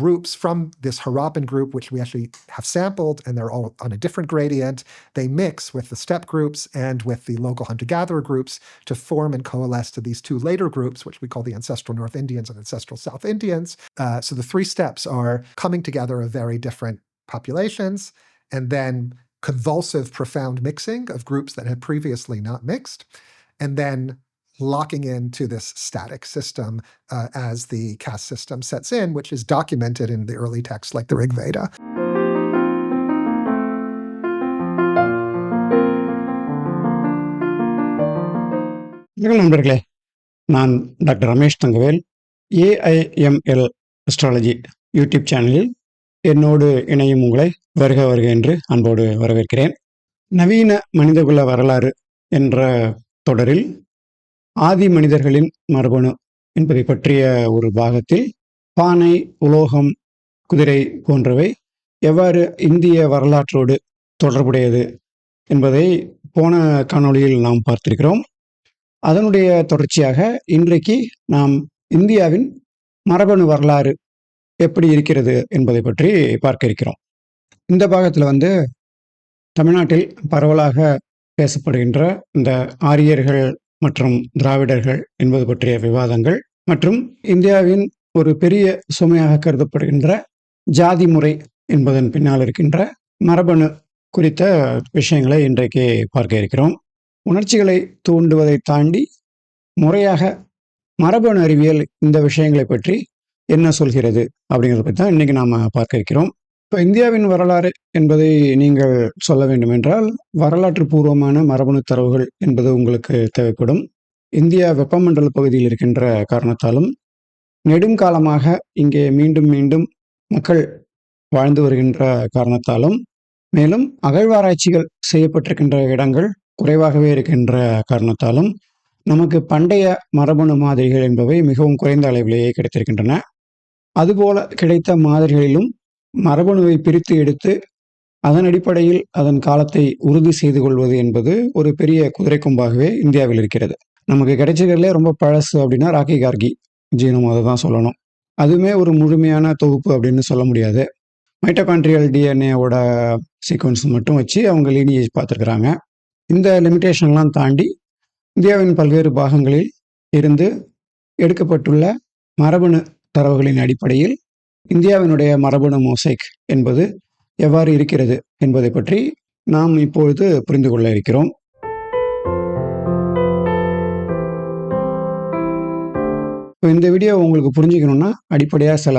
groups from this Harappan group, which we actually have sampled, and they're all on a different gradient. They mix with the steppe groups and with the local hunter-gatherer groups to form and coalesce to these two later groups, which we call the ancestral North Indians and ancestral South Indians. So the three steppes are coming together of very different populations, and then convulsive, profound mixing of groups that had previously not mixed, and then locking into this static system as the caste system sets in, which is documented in the early texts like the Rig Veda. நண்பர்களே, நான் doctor Ramesh Thangavel, AIML astrology YouTube சேனலில் என்னோடு இணையும் உங்களை வருக வருக என்று அன்போடு வரவேற்கிறேன். நவீன மனிதகுல வரலாறு என்ற தொடரில் ஆதி மனிதர்களின் மரபணு என்பதை பற்றிய ஒரு பாகத்தில் பானை, உலோகம், குதிரை போன்றவை எவ்வாறு இந்திய வரலாற்றோடு தொடர்புடையது என்பதை போன காணொளியில் நாம் பார்த்திருக்கிறோம். அதனுடைய தொடர்ச்சியாக இன்றைக்கு நாம் இந்தியாவின் மரபணு வரலாறு எப்படி இருக்கிறது என்பதை பற்றி பார்க்க இருக்கிறோம். இந்த பாகத்தில் தமிழ்நாட்டில் பரவலாக பேசப்படுகின்ற இந்த ஆரியர்கள் மற்றும் திராவிடர்கள் என்பது பற்றிய விவாதங்கள் மற்றும் இந்தியாவின் ஒரு பெரிய சுமையாக கருதப்படுகின்ற ஜாதி முறை என்பதன் பின்னால் இருக்கின்ற மரபணு குறித்த விஷயங்களை இன்றைக்கு பார்க்க இருக்கிறோம். உணர்ச்சிகளை தூண்டுவதை தாண்டி முறையாக மரபணு அறிவியல் இந்த விஷயங்களை பற்றி என்ன சொல்கிறது அப்படிங்கிறத பற்றி தான் இன்னைக்கு நாம் பார்க்க இருக்கிறோம். இப்போ இந்தியாவின் வரலாறு என்பதை நீங்கள் சொல்ல வேண்டும் என்றால் வரலாற்று பூர்வமான மரபணு தரவுகள் என்பது உங்களுக்கு தேவைப்படும். இந்தியா வெப்பமண்டல பகுதியில் இருக்கின்ற காரணத்தாலும் நெடுங்காலமாக இங்கே மீண்டும் மீண்டும் மக்கள் வாழ்ந்து வருகின்ற காரணத்தாலும் மேலும் அகழ்வாராய்ச்சிகள் செய்யப்பட்டிருக்கின்ற இடங்கள் குறைவாகவே இருக்கின்ற காரணத்தாலும் நமக்கு பண்டைய மரபணு மாதிரிகள் என்பவை மிகவும் குறைந்த அளவிலேயே கிடைத்திருக்கின்றன. அதுபோல கிடைத்த மாதிரிகளிலும் மரபணுவை பிரித்து எடுத்து அதன் அடிப்படையில் அதன் காலத்தை உறுதி செய்து கொள்வது என்பது ஒரு பெரிய குதிரை கொம்பாகவே இந்தியாவில் இருக்கிறது. நமக்கு கிடைச்சதுல ரொம்ப பழசு அப்படின்னா ராக்கி கார்கி ஜீனோம், அதை தான் சொல்லணும். அதுவுமே ஒரு முழுமையான தொகுப்பு அப்படின்னு சொல்ல முடியாது. மைட்டோகாண்ட்ரியல் டிஎன்ஏவோட சீக்வன்ஸ் மட்டும் வச்சு அவங்க லீனியேஜ் பார்த்துருக்குறாங்க. இந்த லிமிட்டேஷன்லாம் தாண்டி இந்தியாவின் பல்வேறு பாகங்களில் இருந்து எடுக்கப்பட்டுள்ள மரபணு தரவுகளின் அடிப்படையில் இந்தியாவினுடைய மரபணு மொசைக் என்பது எவ்வாறு இருக்கிறது என்பதை பற்றி நாம் இப்பொழுது புரிந்து கொள்ள இருக்கிறோம். இந்த வீடியோ உங்களுக்கு புரிஞ்சுக்கணும்னா அடிப்படையாக சில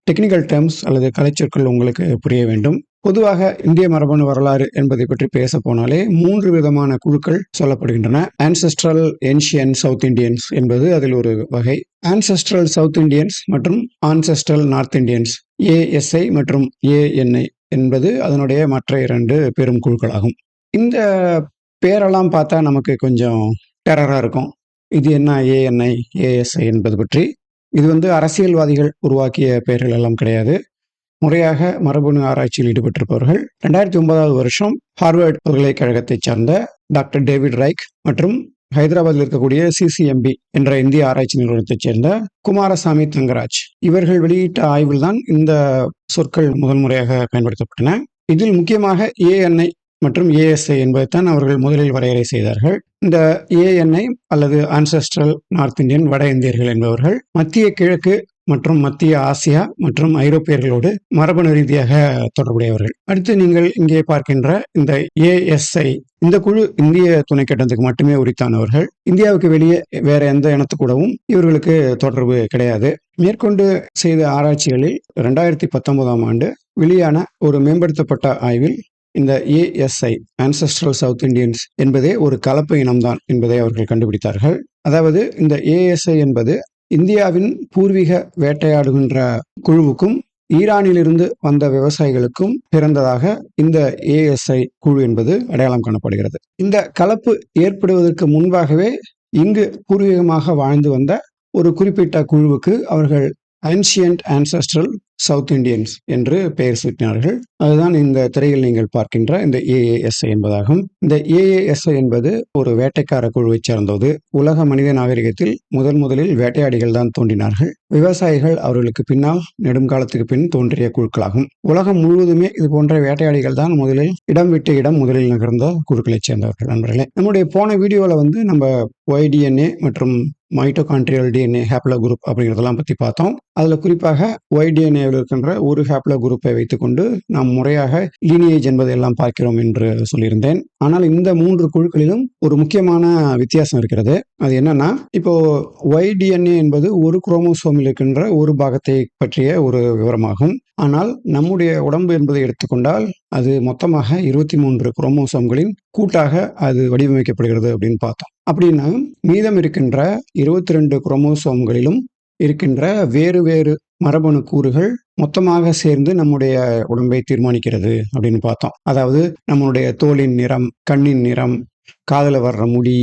டெக்னிக்கல் டேர்ம்ஸ் அல்லது கலைச்சொற்கள் உங்களுக்கு புரிய வேண்டும். பொதுவாக இந்திய மரபணு வரலாறு என்பதை பற்றி பேச போனாலே 3 விதமான குழுக்கள் சொல்லப்படுகின்றன. ஆன்செஸ்ட்ரல், ஏன்ஷியன், சவுத் இண்டியன்ஸ் என்பது அதில் ஒரு வகை. ஆன்செஸ்ட்ரல் சவுத் இண்டியன்ஸ் மற்றும் ஆன்செஸ்ட்ரல் நார்த் இண்டியன்ஸ், ஏஎஸ்ஐ மற்றும் ஏஎன்ஐ என்பது அதனுடைய மற்ற 2 பெரும் குழுக்களாகும். இந்த பேரெல்லாம் பார்த்தா நமக்கு கொஞ்சம் டெரராக இருக்கும். இது என்ன ஏஎன்ஐ, ஏஎஸ்ஐ என்பது பற்றி. இது அரசியல்வாதிகள் உருவாக்கிய பெயர்கள் எல்லாம் கிடையாது. முறையாக மரபணு ஆராய்ச்சியில் ஈடுபட்டிருப்பவர்கள் 2009 வருஷம் ஹார்வர்ட் பல்கலைக்கழகத்தைச் சார்ந்த டாக்டர் டேவிட் ரைக் மற்றும் ஹைதராபாத்தில் இருக்கக்கூடிய சிசிஎம்பி என்ற இந்திய ஆராய்ச்சி நிறுவனத்தைச் சேர்ந்த குமாரசாமி தங்கராஜ் இவர்கள் வெளியிட்ட ஆய்வில் தான் இந்த சொற்கள் முதல் முறையாக பயன்படுத்தப்பட்டன. இதில் முக்கியமாக ஏஎன்ஐ மற்றும் ஏஎஸ்ஐ என்பதைத்தான் அவர்கள் முதலில் வரையறை செய்தார்கள். இந்த ஏஎன்ஐ அல்லது ஆன்செஸ்ட்ரல் நார்த் இந்தியன், வட இந்தியர்கள் என்பவர்கள் மத்திய கிழக்கு மற்றும் மத்திய ஆசியா மற்றும் ஐரோப்பியர்களோடு மரபணு ரீதியாக தொடர்புடையவர்கள். அடுத்து நீங்கள் இங்கே பார்க்கின்ற இந்த ஏஎஸ்ஐ, இந்த குழு இந்திய துணைக்கண்டத்துக்கு மட்டுமே உரித்தானவர்கள். இந்தியாவுக்கு வெளியே வேற எந்த இனத்துக்கூடவும் இவர்களுக்கு தொடர்பு கிடையாது. மேற்கொண்டு செய்த ஆராய்ச்சிகளில் 2019ஆம் ஆண்டு வெளியான ஒரு மேம்படுத்தப்பட்ட ஆய்வில் இந்த ஏஎஸ்ஐ, ஆன்செஸ்ட்ரல் சவுத் இண்டியன்ஸ் என்பதே ஒரு கலப்பு இனம்தான் என்பதை அவர்கள் கண்டுபிடித்தார்கள். அதாவது இந்த ஏஎஸ்ஐ என்பது இந்தியாவின் பூர்வீக வேட்டையாடுகின்ற குழுவுக்கும் ஈரானிலிருந்து வந்த விவசாயிகளுக்கும் பிறந்ததாக இந்த ஏஎஸ்ஐ குழு என்பது அடையாளம் காணப்படுகிறது. இந்த கலப்பு ஏற்படுவதற்கு முன்பாகவே இங்கு பூர்வீகமாக வாழ்ந்து வந்த ஒரு குறிப்பிட்ட குழுவுக்கு அவர்கள் ஆன்சியன்ட் ஆன்செஸ்ட்ரல் சவுத் இண்டியன்ஸ் என்று பெயர் சூட்டினார்கள். அதுதான் இந்த திரையில் நீங்கள் பார்க்கின்ற இந்த ஏஏஎஸ்ஐ என்பதாகும். இந்த ஏஏஎஸ்ஐ என்பது ஒரு வேட்டைக்கார குழுவைச் சேர்ந்தது. உலக மனித நாகரிகத்தில் முதலில் வேட்டையாடிகள் தான் தோன்றினார்கள். விவசாயிகள் அவர்களுக்கு பின்னால் நெடுங்காலத்துக்கு பின் தோன்றிய குழுக்களாகும். உலகம் முழுவதுமே இது போன்ற வேட்டையாடிகள் தான் முதலில் இடம் விட்டு இடம் முதலில் நகர்ந்த குழுக்களைச் சேர்ந்தவர்கள். நண்பர்களே, நம்முடைய போன வீடியோவில் நம்ம ஒய்டிஎன்ஏ மற்றும் மைட்டோகாண்ட்ரியல் டிஎன்ஏ ஹேப்லோ குரூப் அப்படிங்கிறதெல்லாம் பற்றி பார்த்தோம். அதில் குறிப்பாக ஒய்டிஎன்ஏவில் இருக்கின்ற ஒரு ஹேப்லோ குரூப்பை வைத்துக்கொண்டு நாம் முறையாக லீனியேஜ் என்பதை எல்லாம் பார்க்கிறோம் என்று சொல்லியிருந்தேன். ஆனால் இந்த 3 குழுக்களிலும் ஒரு முக்கியமான வித்தியாசம் இருக்கிறது. அது என்னன்னா, இப்போ ஒய்டிஎன்ஏ என்பது ஒரு குரோமோசோமில் இருக்கின்ற ஒரு பாகத்தை பற்றிய ஒரு விவரமாகும். ஆனால் நம்முடைய உடம்பு என்பதை எடுத்துக்கொண்டால் அது மொத்தமாக 23 குரோமோசோம்களின் கூட்டாக அது வடிவமைக்கப்படுகிறது அப்படின்னு பார்த்தோம். அப்படின்னா மீதம் இருக்கின்ற 22 குரோமோசோம்களிலும் இருக்கின்ற வேறு வேறு மரபணு கூறுகள் மொத்தமாக சேர்ந்து நம்முடைய உடம்பை தீர்மானிக்கிறது அப்படின்னு பார்த்தோம். அதாவது நம்மளுடைய தோலின் நிறம், கண்ணின் நிறம், காதுல வர்ற முடி,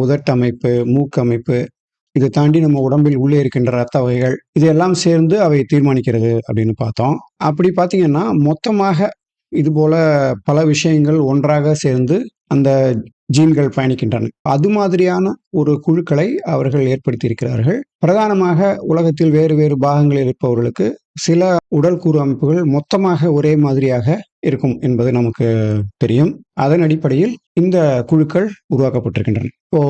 உதட்டமைப்பு, மூக்கமைப்பு, இதை தாண்டி நம்ம உடம்பில் உள்ளே இருக்கின்ற ரத்த வகைகள், இதெல்லாம் சேர்ந்து அவை தீர்மானிக்கிறது அப்படின்னு பார்த்தோம். அப்படி பார்த்தீங்கன்னா மொத்தமாக இது போல பல விஷயங்கள் ஒன்றாக சேர்ந்து அந்த ஜீன்கள் பயணிக்கின்றன. அது மாதிரியான ஒரு குழுக்களை அவர்கள் ஏற்படுத்தி இருக்கிறார்கள். பிரதானமாக உலகத்தில் வேறு வேறு பாகங்களில் இருப்பவர்களுக்கு சில உடல் கூறு அமைப்புகள் மொத்தமாக ஒரே மாதிரியாக இருக்கும் என்பது நமக்கு தெரியும். அதன் அடிப்படையில் இந்த குழுக்கள் உருவாக்கப்பட்டிருக்கின்றன. இப்போ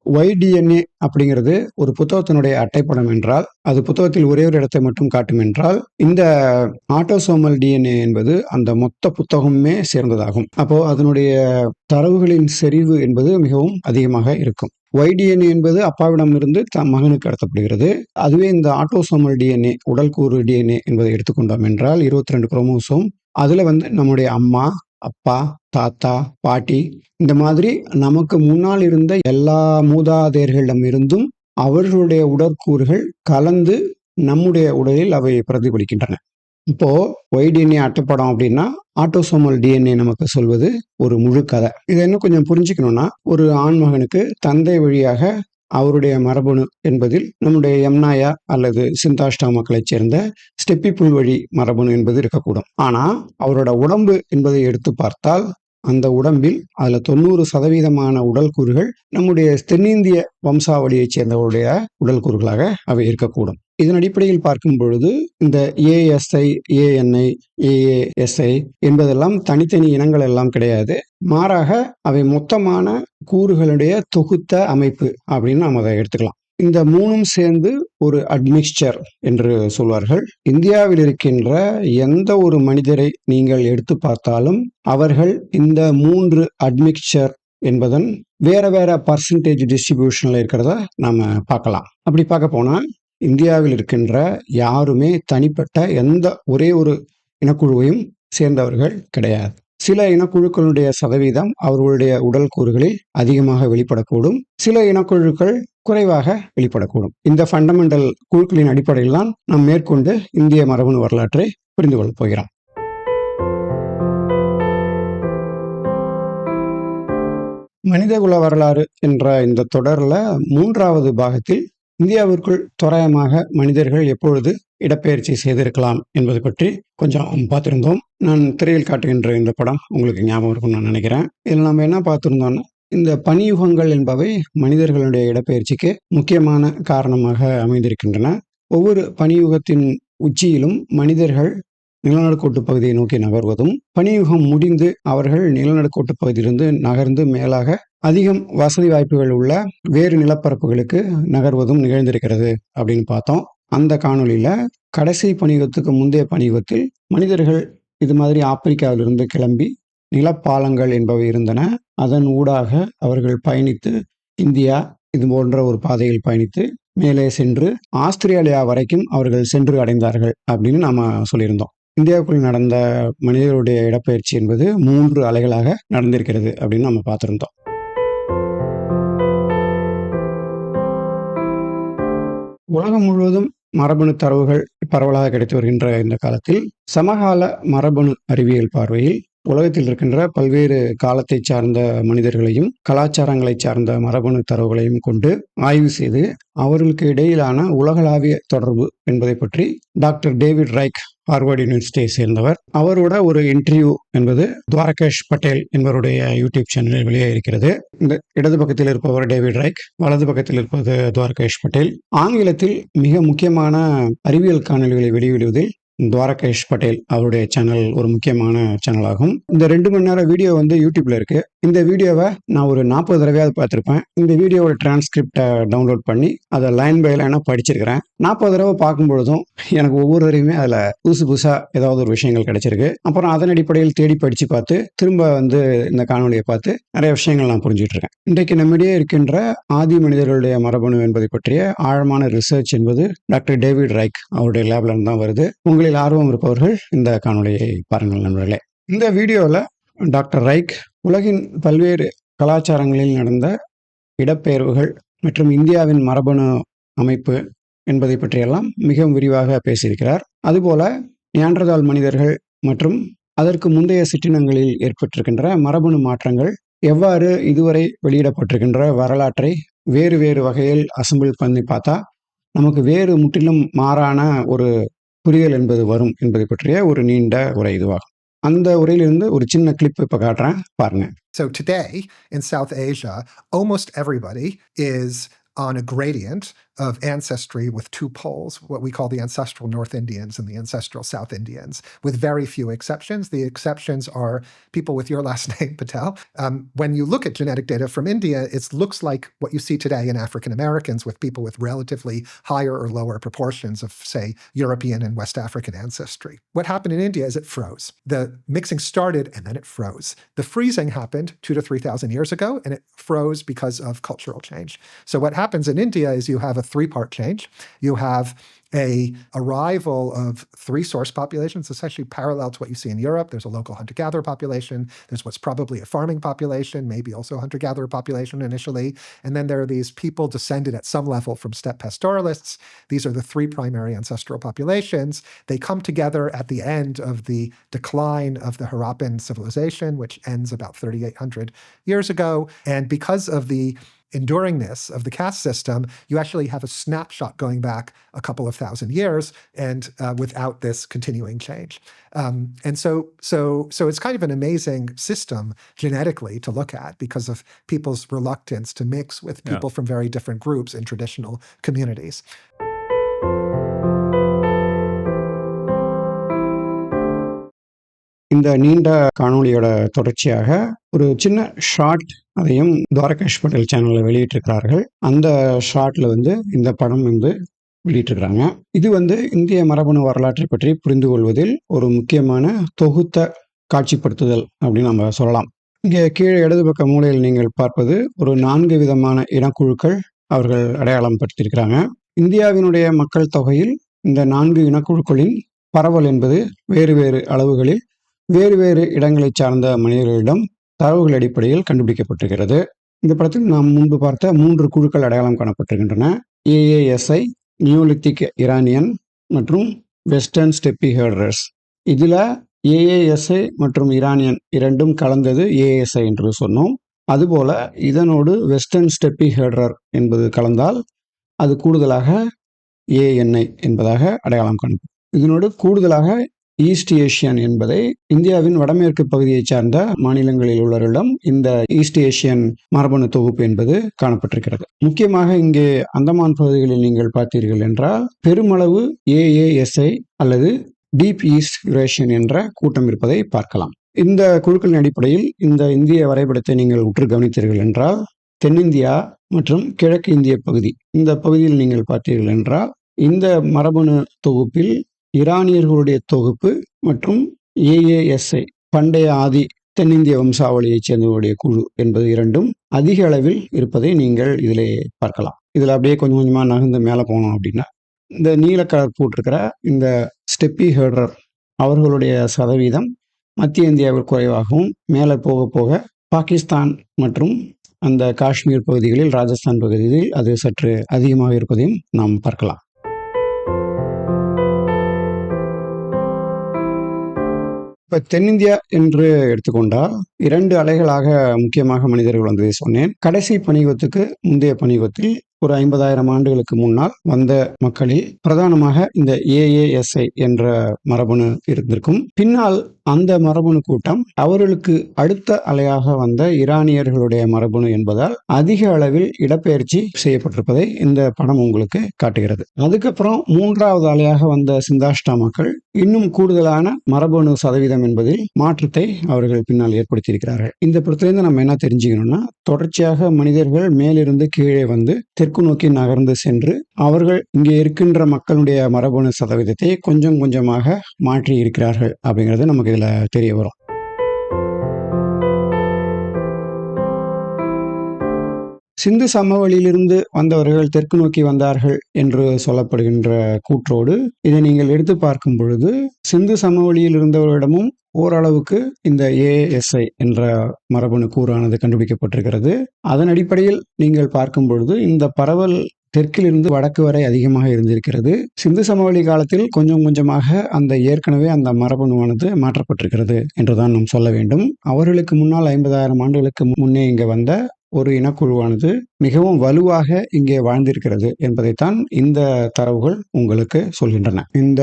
ஒய்டிஎன்ஏ அப்படிங்கிறது ஒரு புத்தகத்தினுடைய அட்டைப்படம் என்றால், அது புத்தகத்தில் ஒரே ஒரு இடத்தை மட்டும் காட்டும் என்றால், இந்த ஆட்டோசோமல் டிஎன்ஏ என்பது அந்த மொத்த புத்தகமே சேர்ந்ததாகும். அப்போ அதனுடைய தரவுகளின் செறிவு என்பது மிகவும் அதிகமாக இருக்கும். ஒய்டிஎன்ஏ என்பது அப்பாவிடம் இருந்து மகனுக்கு கடத்தப்படுகிறது. அதுவே இந்த ஆட்டோசோமல் டிஎன்ஏ, உடல் கூறு டிஎன்ஏ என்பதை எடுத்துக்கொண்டோம் என்றால் 22 குரோமோசோம். அதுல நம்முடைய அம்மா, அப்பா, தாத்தா, பாட்டி, இந்த மாதிரி நமக்கு முன்னால் இருந்த எல்லா மூதாதையர்களிடம் இருந்தும் அவர்களுடைய உடற்கூறுகள் கலந்து நம்முடைய உடலில் அவை பிரதிபலிக்கின்றன. இப்போ ஒய்டிஎன்ஏ அட்டைப்படம் அப்படின்னா ஆட்டோசோமல் டிஎன்ஏ நமக்கு சொல்வது ஒரு முழு கதை. இதை இன்னும் கொஞ்சம் புரிஞ்சுக்கணும்னா, ஒரு ஆண்மகனுக்கு தந்தை வழியாக அவருடைய மரபணு என்பதில் நம்முடைய எம்னாயா அல்லது சிந்தாஷ்டா மக்களைச் சேர்ந்த ஸ்டெப்பி புல்வழி மரபணு என்பது இருக்கக்கூடும். ஆனா அவரோட உடம்பு என்பதை எடுத்து பார்த்தால் அந்த உடம்பில் அதுல 90% உடல் கூறுகள் நம்முடைய தென்னிந்திய வம்சாவளியைச் சேர்ந்தவருடைய உடல் கூறுகளாக அவை இருக்கக்கூடும். இதன் அடிப்படையில் பார்க்கும் பொழுது இந்த ஏஎஸ்ஐ, ஏஎன்ஐ, ஏஏஎஸ்ஐ என்பதெல்லாம் தனித்தனி இனங்கள் எல்லாம் கிடையாது. மாறாக அவை மொத்தமான கூறுகளுடைய தொகுத்த அமைப்பு அப்படின்னு நாம் அதை எடுத்துக்கலாம். இந்த 3ம் சேர்ந்து ஒரு அட்மிக்சர் என்று சொல்வார்கள். இந்தியாவில் இருக்கின்ற எந்த ஒரு மனிதரை நீங்கள் எடுத்து பார்த்தாலும் அவர்கள் இந்த 3 அட்மிக்சர் என்பதன் வேற வேற பர்சன்டேஜ் டிஸ்ட்ரிபியூஷன்ல இருக்கிறத நாம பார்க்கலாம். அப்படி பார்க்க போனா இந்தியாவில் இருக்கின்ற யாருமே தனிப்பட்ட எந்த ஒரே ஒரு இனக்குழுவையும் சேர்ந்தவர்கள் கிடையாது. சில இனக்குழுக்களுடைய சதவீதம் அவர்களுடைய உடல் கூறுகளில் அதிகமாக வெளிப்படக்கூடும், சில இனக்குழுக்கள் குறைவாக வெளிப்படக்கூடும். இந்த ஃபண்டமெண்டல் குழுக்களின் அடிப்படையில் தான் நாம் மேற்கொண்டு இந்திய மரபணு வரலாற்றை புரிந்து கொள்ளப் போகிறோம். மனிதகுல வரலாறு என்ற இந்த தொடர்ல 3வது பாகத்தில் இந்தியாவிற்குள் தோராயமாக மனிதர்கள் எப்பொழுது இடப்பெயர்ச்சி செய்திருக்கலாம் என்பது பற்றி கொஞ்சம் பார்த்திருந்தோம். நான் திரையில் காட்டுகின்ற இந்த படம் உங்களுக்கு ஞாபகம் இருக்கும்னு நான் நினைக்கிறேன். இதில் நம்ம என்ன பார்த்திருந்தோம்னா, இந்த பனியுகங்கள் என்பவை மனிதர்களுடைய இடப்பெயர்ச்சிக்கு முக்கியமான காரணமாக அமைந்திருக்கின்றன. ஒவ்வொரு பனியுகத்தின் உச்சியிலும் மனிதர்கள் நிலநடுக்கோட்டு பகுதியை நோக்கி நகர்வதும், பனியுகம் முடிந்து அவர்கள் நிலநடுக்கோட்டு பகுதியிலிருந்து நகர்ந்து மேலாக அதிகம் வசதி வாய்ப்புகள் உள்ள வேறு நிலப்பரப்புகளுக்கு நகர்வதும் நிகழ்ந்திருக்கிறது அப்படின்னு பார்த்தோம். அந்த காணொலியில கடைசி பனியுகத்துக்கு முந்தைய பனியுகத்தில் மனிதர்கள் இது மாதிரி ஆப்பிரிக்காவிலிருந்து கிளம்பி நிலப்பாலங்கள் என்பவை இருந்தன. அதன் ஊடாக அவர்கள் பயணித்து இந்தியா இது போன்ற ஒரு பாதையில் பயணித்து மேலே சென்று ஆஸ்திரேலியா வரைக்கும் அவர்கள் சென்று அடைந்தார்கள் அப்படின்னு நாம சொல்லியிருந்தோம். இந்தியாவுக்குள் நடந்த மனிதர்களுடைய இடப்பெயர்ச்சி என்பது 3 அலைகளாக நடந்திருக்கிறது அப்படின்னு நம்ம பார்த்திருந்தோம். உலகம் முழுவதும் மரபணு தரவுகள் பரவலாக கிடைத்து வருகின்ற இந்த காலத்தில் சமகால மரபணு அறிவியல் பார்வையில் உலகத்தில் இருக்கின்ற பல்வேறு காலத்தை சார்ந்த மனிதர்களையும் கலாச்சாரங்களை சார்ந்த மரபணு தரவுகளையும் கொண்டு ஆய்வு செய்து அவர்களுக்கு இடையிலான உலகளாவிய தொடர்பு என்பதை பற்றி டாக்டர் டேவிட் ரைக் ஹார்வர்ட் யூனிவர்சிட்டியை சேர்ந்தவர். அவரோட ஒரு இன்டர்வியூ என்பது துவாரகேஷ் பட்டேல் என்பவருடைய யூடியூப் சேனலில் வெளியே இருக்கிறது. இந்த இடது பக்கத்தில் இருப்பவர் டேவிட் ரைக், வலது பக்கத்தில் இருப்பது துவாரகேஷ் பட்டேல். ஆங்கிலத்தில் மிக முக்கியமான அறிவியல் காணொலிகளை வெளியிடுவதில் துவாரகேஷ் பட்டேல் அவருடைய சேனல் ஒரு முக்கியமான சேனல் ஆகும். இந்த 2 மணி நேரம் வீடியோ வந்து யூடியூப்ல இருக்கு. இந்த வீடியோவை நான் ஒரு 40 தடவையாவது பார்த்திருப்பேன். இந்த வீடியோவோட டிரான்ஸ்கிரிப்டை டவுன்லோட் பண்ணி அதை லைன் பை லைனா படிச்சிருக்கிறேன். 40 தடவை பார்க்கும் பொழுதும் எனக்கு ஒவ்வொரு தடவையுமே அதுல புதுசா ஏதாவது ஒரு விஷயங்கள் கிடைச்சிருக்கு. அப்புறம் அதன் அடிப்படையில் தேடி படிச்சு பார்த்து திரும்ப வந்து இந்த காணொலியை பார்த்து நிறைய விஷயங்கள் நான் புரிஞ்சுட்டு இருக்கேன். இன்றைக்கு நம்மிடையே இருக்கின்ற ஆதி மனிதர்களுடைய மரபணு என்பதை பற்றிய ஆழமான ரிசர்ச் என்பது டாக்டர் டேவிட் ரைக் அவருடைய லேப்ல இருந்து தான் வருது. உங்களில் ஆர்வம் இருப்பவர்கள் இந்த காணொலியை பாருங்கள் நண்பர்களே. இந்த வீடியோல டாக்டர் ரைக் உலகின் பல்வேறு கலாச்சாரங்களில் நடந்த இடப்பெயர்வுகள் மற்றும் இந்தியாவின் மரபணு அமைப்பு என்பதை பற்றியெல்லாம் மிகவும் விரிவாக பேசியிருக்கிறார். அதுபோல நியாண்டர்தால் மனிதர்கள் மற்றும் அதற்கு முந்தைய சிற்றினங்களில் ஏற்பட்டிருக்கின்ற மரபணு மாற்றங்கள் எவ்வாறு இதுவரை வெளியிடப்பட்டிருக்கின்ற வரலாற்றை வேறு வேறு வகையில் அசம்பிள் பண்ணி பார்த்தா நமக்கு வேறு முற்றிலும் மாறான ஒரு புரியல் என்பது வரும் என்பதை பற்றிய ஒரு நீண்ட உரை இதுவாகும். அந்த உரையிலிருந்து ஒரு சின்ன கிளிப் இப்ப காட்டுறேன், பாருங்க. So today in South Asia, almost everybody is on a gradient of ancestry with 2 poles, what we call the ancestral North Indians and the ancestral South Indians, with very few exceptions. The exceptions are people with your last name, Patel. When you look at genetic data from India, it looks like what you see today in African Americans with people with relatively higher or lower proportions of, say, European and West African ancestry. What happened in India is it froze. The mixing started and then it froze. The freezing happened 2,000 to 3,000 years ago, and it froze because of cultural change. So what happens in India is you have a 3-part change. You have a arrival of 3 source populations, essentially parallel to what you see in Europe. There's a local hunter-gatherer population. There's what's probably a farming population, maybe also a hunter-gatherer population initially. And then there are these people descended at some level from steppe pastoralists. These are the 3 primary ancestral populations. They come together at the end of the decline of the Harappan civilization, which ends about 3,800 years ago. And because of the enduringness of the caste system, you actually have a snapshot going back a couple of thousand years, and without this continuing change. And so it's kind of an amazing system genetically to look at because of people's reluctance to mix with people from very different groups in traditional communities. இந்த நீண்ட காணொளியோட தொடர்ச்சியாக ஒரு சின்ன short அதையும் துவாரகேஷ் பட்டேல் சேனல்ல வெளியிட்டிருக்கிறார்கள். அந்த ஷார்ட்ல வந்து இந்த படம் வந்து வெளியிட்டிருக்கிறாங்க. இது வந்து இந்திய மரபணு வரலாற்றை பற்றி புரிந்து கொள்வதில் ஒரு முக்கியமான தொகுத்த காட்சிப்படுத்துதல் அப்படின்னு நம்ம சொல்லலாம். இங்கே கீழே இடது பக்க மூலையில் நீங்கள் பார்ப்பது ஒரு 4 விதமான இனக்குழுக்கள் அவர்கள் அடையாளம் படுத்தியிருக்கிறாங்க. இந்தியாவினுடைய மக்கள் தொகையில் இந்த 4 இனக்குழுக்களின் பரவல் என்பது வேறு வேறு அளவுகளில் வேறு வேறு இடங்களை சார்ந்த மனிதர்களிடம் தரவுகள் அடிப்படையில் கண்டுபிடிக்கப்பட்டிருக்கிறது. இந்த படத்தில் நாம் முன்பு பார்த்த 3 குழுக்கள் அடையாளம் காணப்பட்டிருக்கின்றன. AASI, நியோலித்திக் இரானியன் மற்றும் வெஸ்டர்ன் ஸ்டெப்பி ஹெர்டர்ஸ். இதுல AASI மற்றும் இரானியன் இரண்டும் கலந்தது ASI என்று சொன்னோம். அதுபோல இதனோடு வெஸ்டர்ன் ஸ்டெப்பி ஹெர்டர் என்பது கலந்தால் அது கூடுதலாக ANI என்பதாக அடையாளம் காணும். இதனோடு கூடுதலாக ஈஸ்ட் ஏஷியன் என்பதை இந்தியாவின் வடமேற்கு பகுதியை சார்ந்த மாநிலங்களில் உள்ளவர்களிடம் இந்த ஈஸ்ட் ஏஷியன் மரபணு தொகுப்பு என்பது காணப்பட்டிருக்கிறது. முக்கியமாக இங்கே அந்தமான் பகுதிகளில் நீங்கள் பார்த்தீர்கள் என்றால் பெருமளவு AASI அல்லது டீப் ஈஸ்ட் யூரேஷியன் என்ற கூட்டம் இருப்பதை பார்க்கலாம். இந்த குழுக்களின் அடிப்படையில் இந்த இந்திய வரைபடத்தை நீங்கள் உற்று கவனித்தீர்கள் என்றால் தென்னிந்தியா மற்றும் கிழக்கு இந்திய பகுதி, இந்த பகுதியில் நீங்கள் பார்த்தீர்கள் என்றால் இந்த மரபணு தொகுப்பில் ஈரானியர்களுடைய தொகுப்பு மற்றும் AASI பண்டைய ஆதி தென்னிந்திய வம்சாவளியைச் சேர்ந்தவருடைய குழு என்பது இரண்டும் அதிக அளவில் இருப்பதை நீங்கள் இதிலே பார்க்கலாம். இதில் அப்படியே கொஞ்சம் கொஞ்சமாக நகர்ந்து மேலே போனோம் அப்படின்னா இந்த நீல கலர் போட்டிருக்கிற இந்த ஸ்டெப்பி ஹெர்டர் அவர்களுடைய சதவீதம் மத்திய இந்தியாவில் குறைவாகவும் மேலே போக போக பாகிஸ்தான் மற்றும் அந்த காஷ்மீர் பகுதிகளில் ராஜஸ்தான் பகுதியில் அது சற்று அதிகமாக இருப்பதையும் நாம் பார்க்கலாம். இப்ப தென்னிந்தியா என்று எடுத்துக்கொண்டால் 2 அலைகளாக முக்கியமாக மனிதர்கள் வந்ததை சொன்னேன். கடைசி பனியுகத்துக்கு முந்தைய பனியுகத்தில் ஒரு 50,000 ஆண்டுகளுக்கு முன்னால் வந்த மக்களில் பிரதானமாக இந்த AASI என்ற மரபணு இருந்திருக்கும். பின்னால் அந்த மரபணு கூட்டம் அவர்களுக்கு அடுத்த அலையாக வந்த ஈரானியர்களுடைய மரபணு என்பதால் அதிக அளவில் இடப்பெயர்ச்சி செய்யப்பட்டிருப்பதை இந்த படம் உங்களுக்கு காட்டுகிறது. அதுக்கப்புறம் 3வது அலையாக வந்த சிந்தாஷ்டா மக்கள் இன்னும் கூடுதலான மரபணு சதவீதம் என்பதில் மாற்றத்தை அவர்கள் பின்னால் ஏற்படுத்தியிருக்கிறார்கள். இந்த படத்திலிருந்து நம்ம என்ன தெரிஞ்சுக்கணும்னா, தொடர்ச்சியாக மனிதர்கள் மேலிருந்து கீழே வந்து தெற்கு நோக்கி நகர்ந்து சென்று அவர்கள் இங்கே இருக்கின்ற மக்களுடைய மரபணு சதவீதத்தை கொஞ்சம் கொஞ்சமாக மாற்றி இருக்கிறார்கள் அப்படிங்கிறது நமக்கு இதுல தெரிய வரும். சிந்து சமவெளியிலிருந்து வந்தவர்கள் தெற்கு நோக்கி வந்தார்கள் என்று சொல்லப்படுகின்ற கூற்றோடு இதை நீங்கள் எடுத்து பார்க்கும் பொழுது சிந்து சமவெளியில் இருந்தவர்களிடமும் ஓரளவுக்கு இந்த AASI என்ற மரபணு கூறானது கண்டுபிடிக்கப்பட்டிருக்கிறது. அதன் அடிப்படையில் நீங்கள் பார்க்கும் பொழுது இந்த பரவல் தெற்கிலிருந்து வடக்கு வரை அதிகமாக இருந்திருக்கிறது. சிந்து சமவெளி காலத்தில் கொஞ்சம் கொஞ்சமாக ஏற்கனவே அந்த மரபணுவானது மாற்றப்பட்டிருக்கிறது என்றுதான் நாம் சொல்ல வேண்டும். அவர்களுக்கு முன்னால் 50,000 ஆண்டுகளுக்கு முன்னே இங்க வந்த ஒரு இனக்குழுவானது மிகவும் வலுவாக இங்கே வாழ்ந்திருக்கிறது என்பதைத்தான் இந்த தரவுகள் உங்களுக்கு சொல்கின்றன. இந்த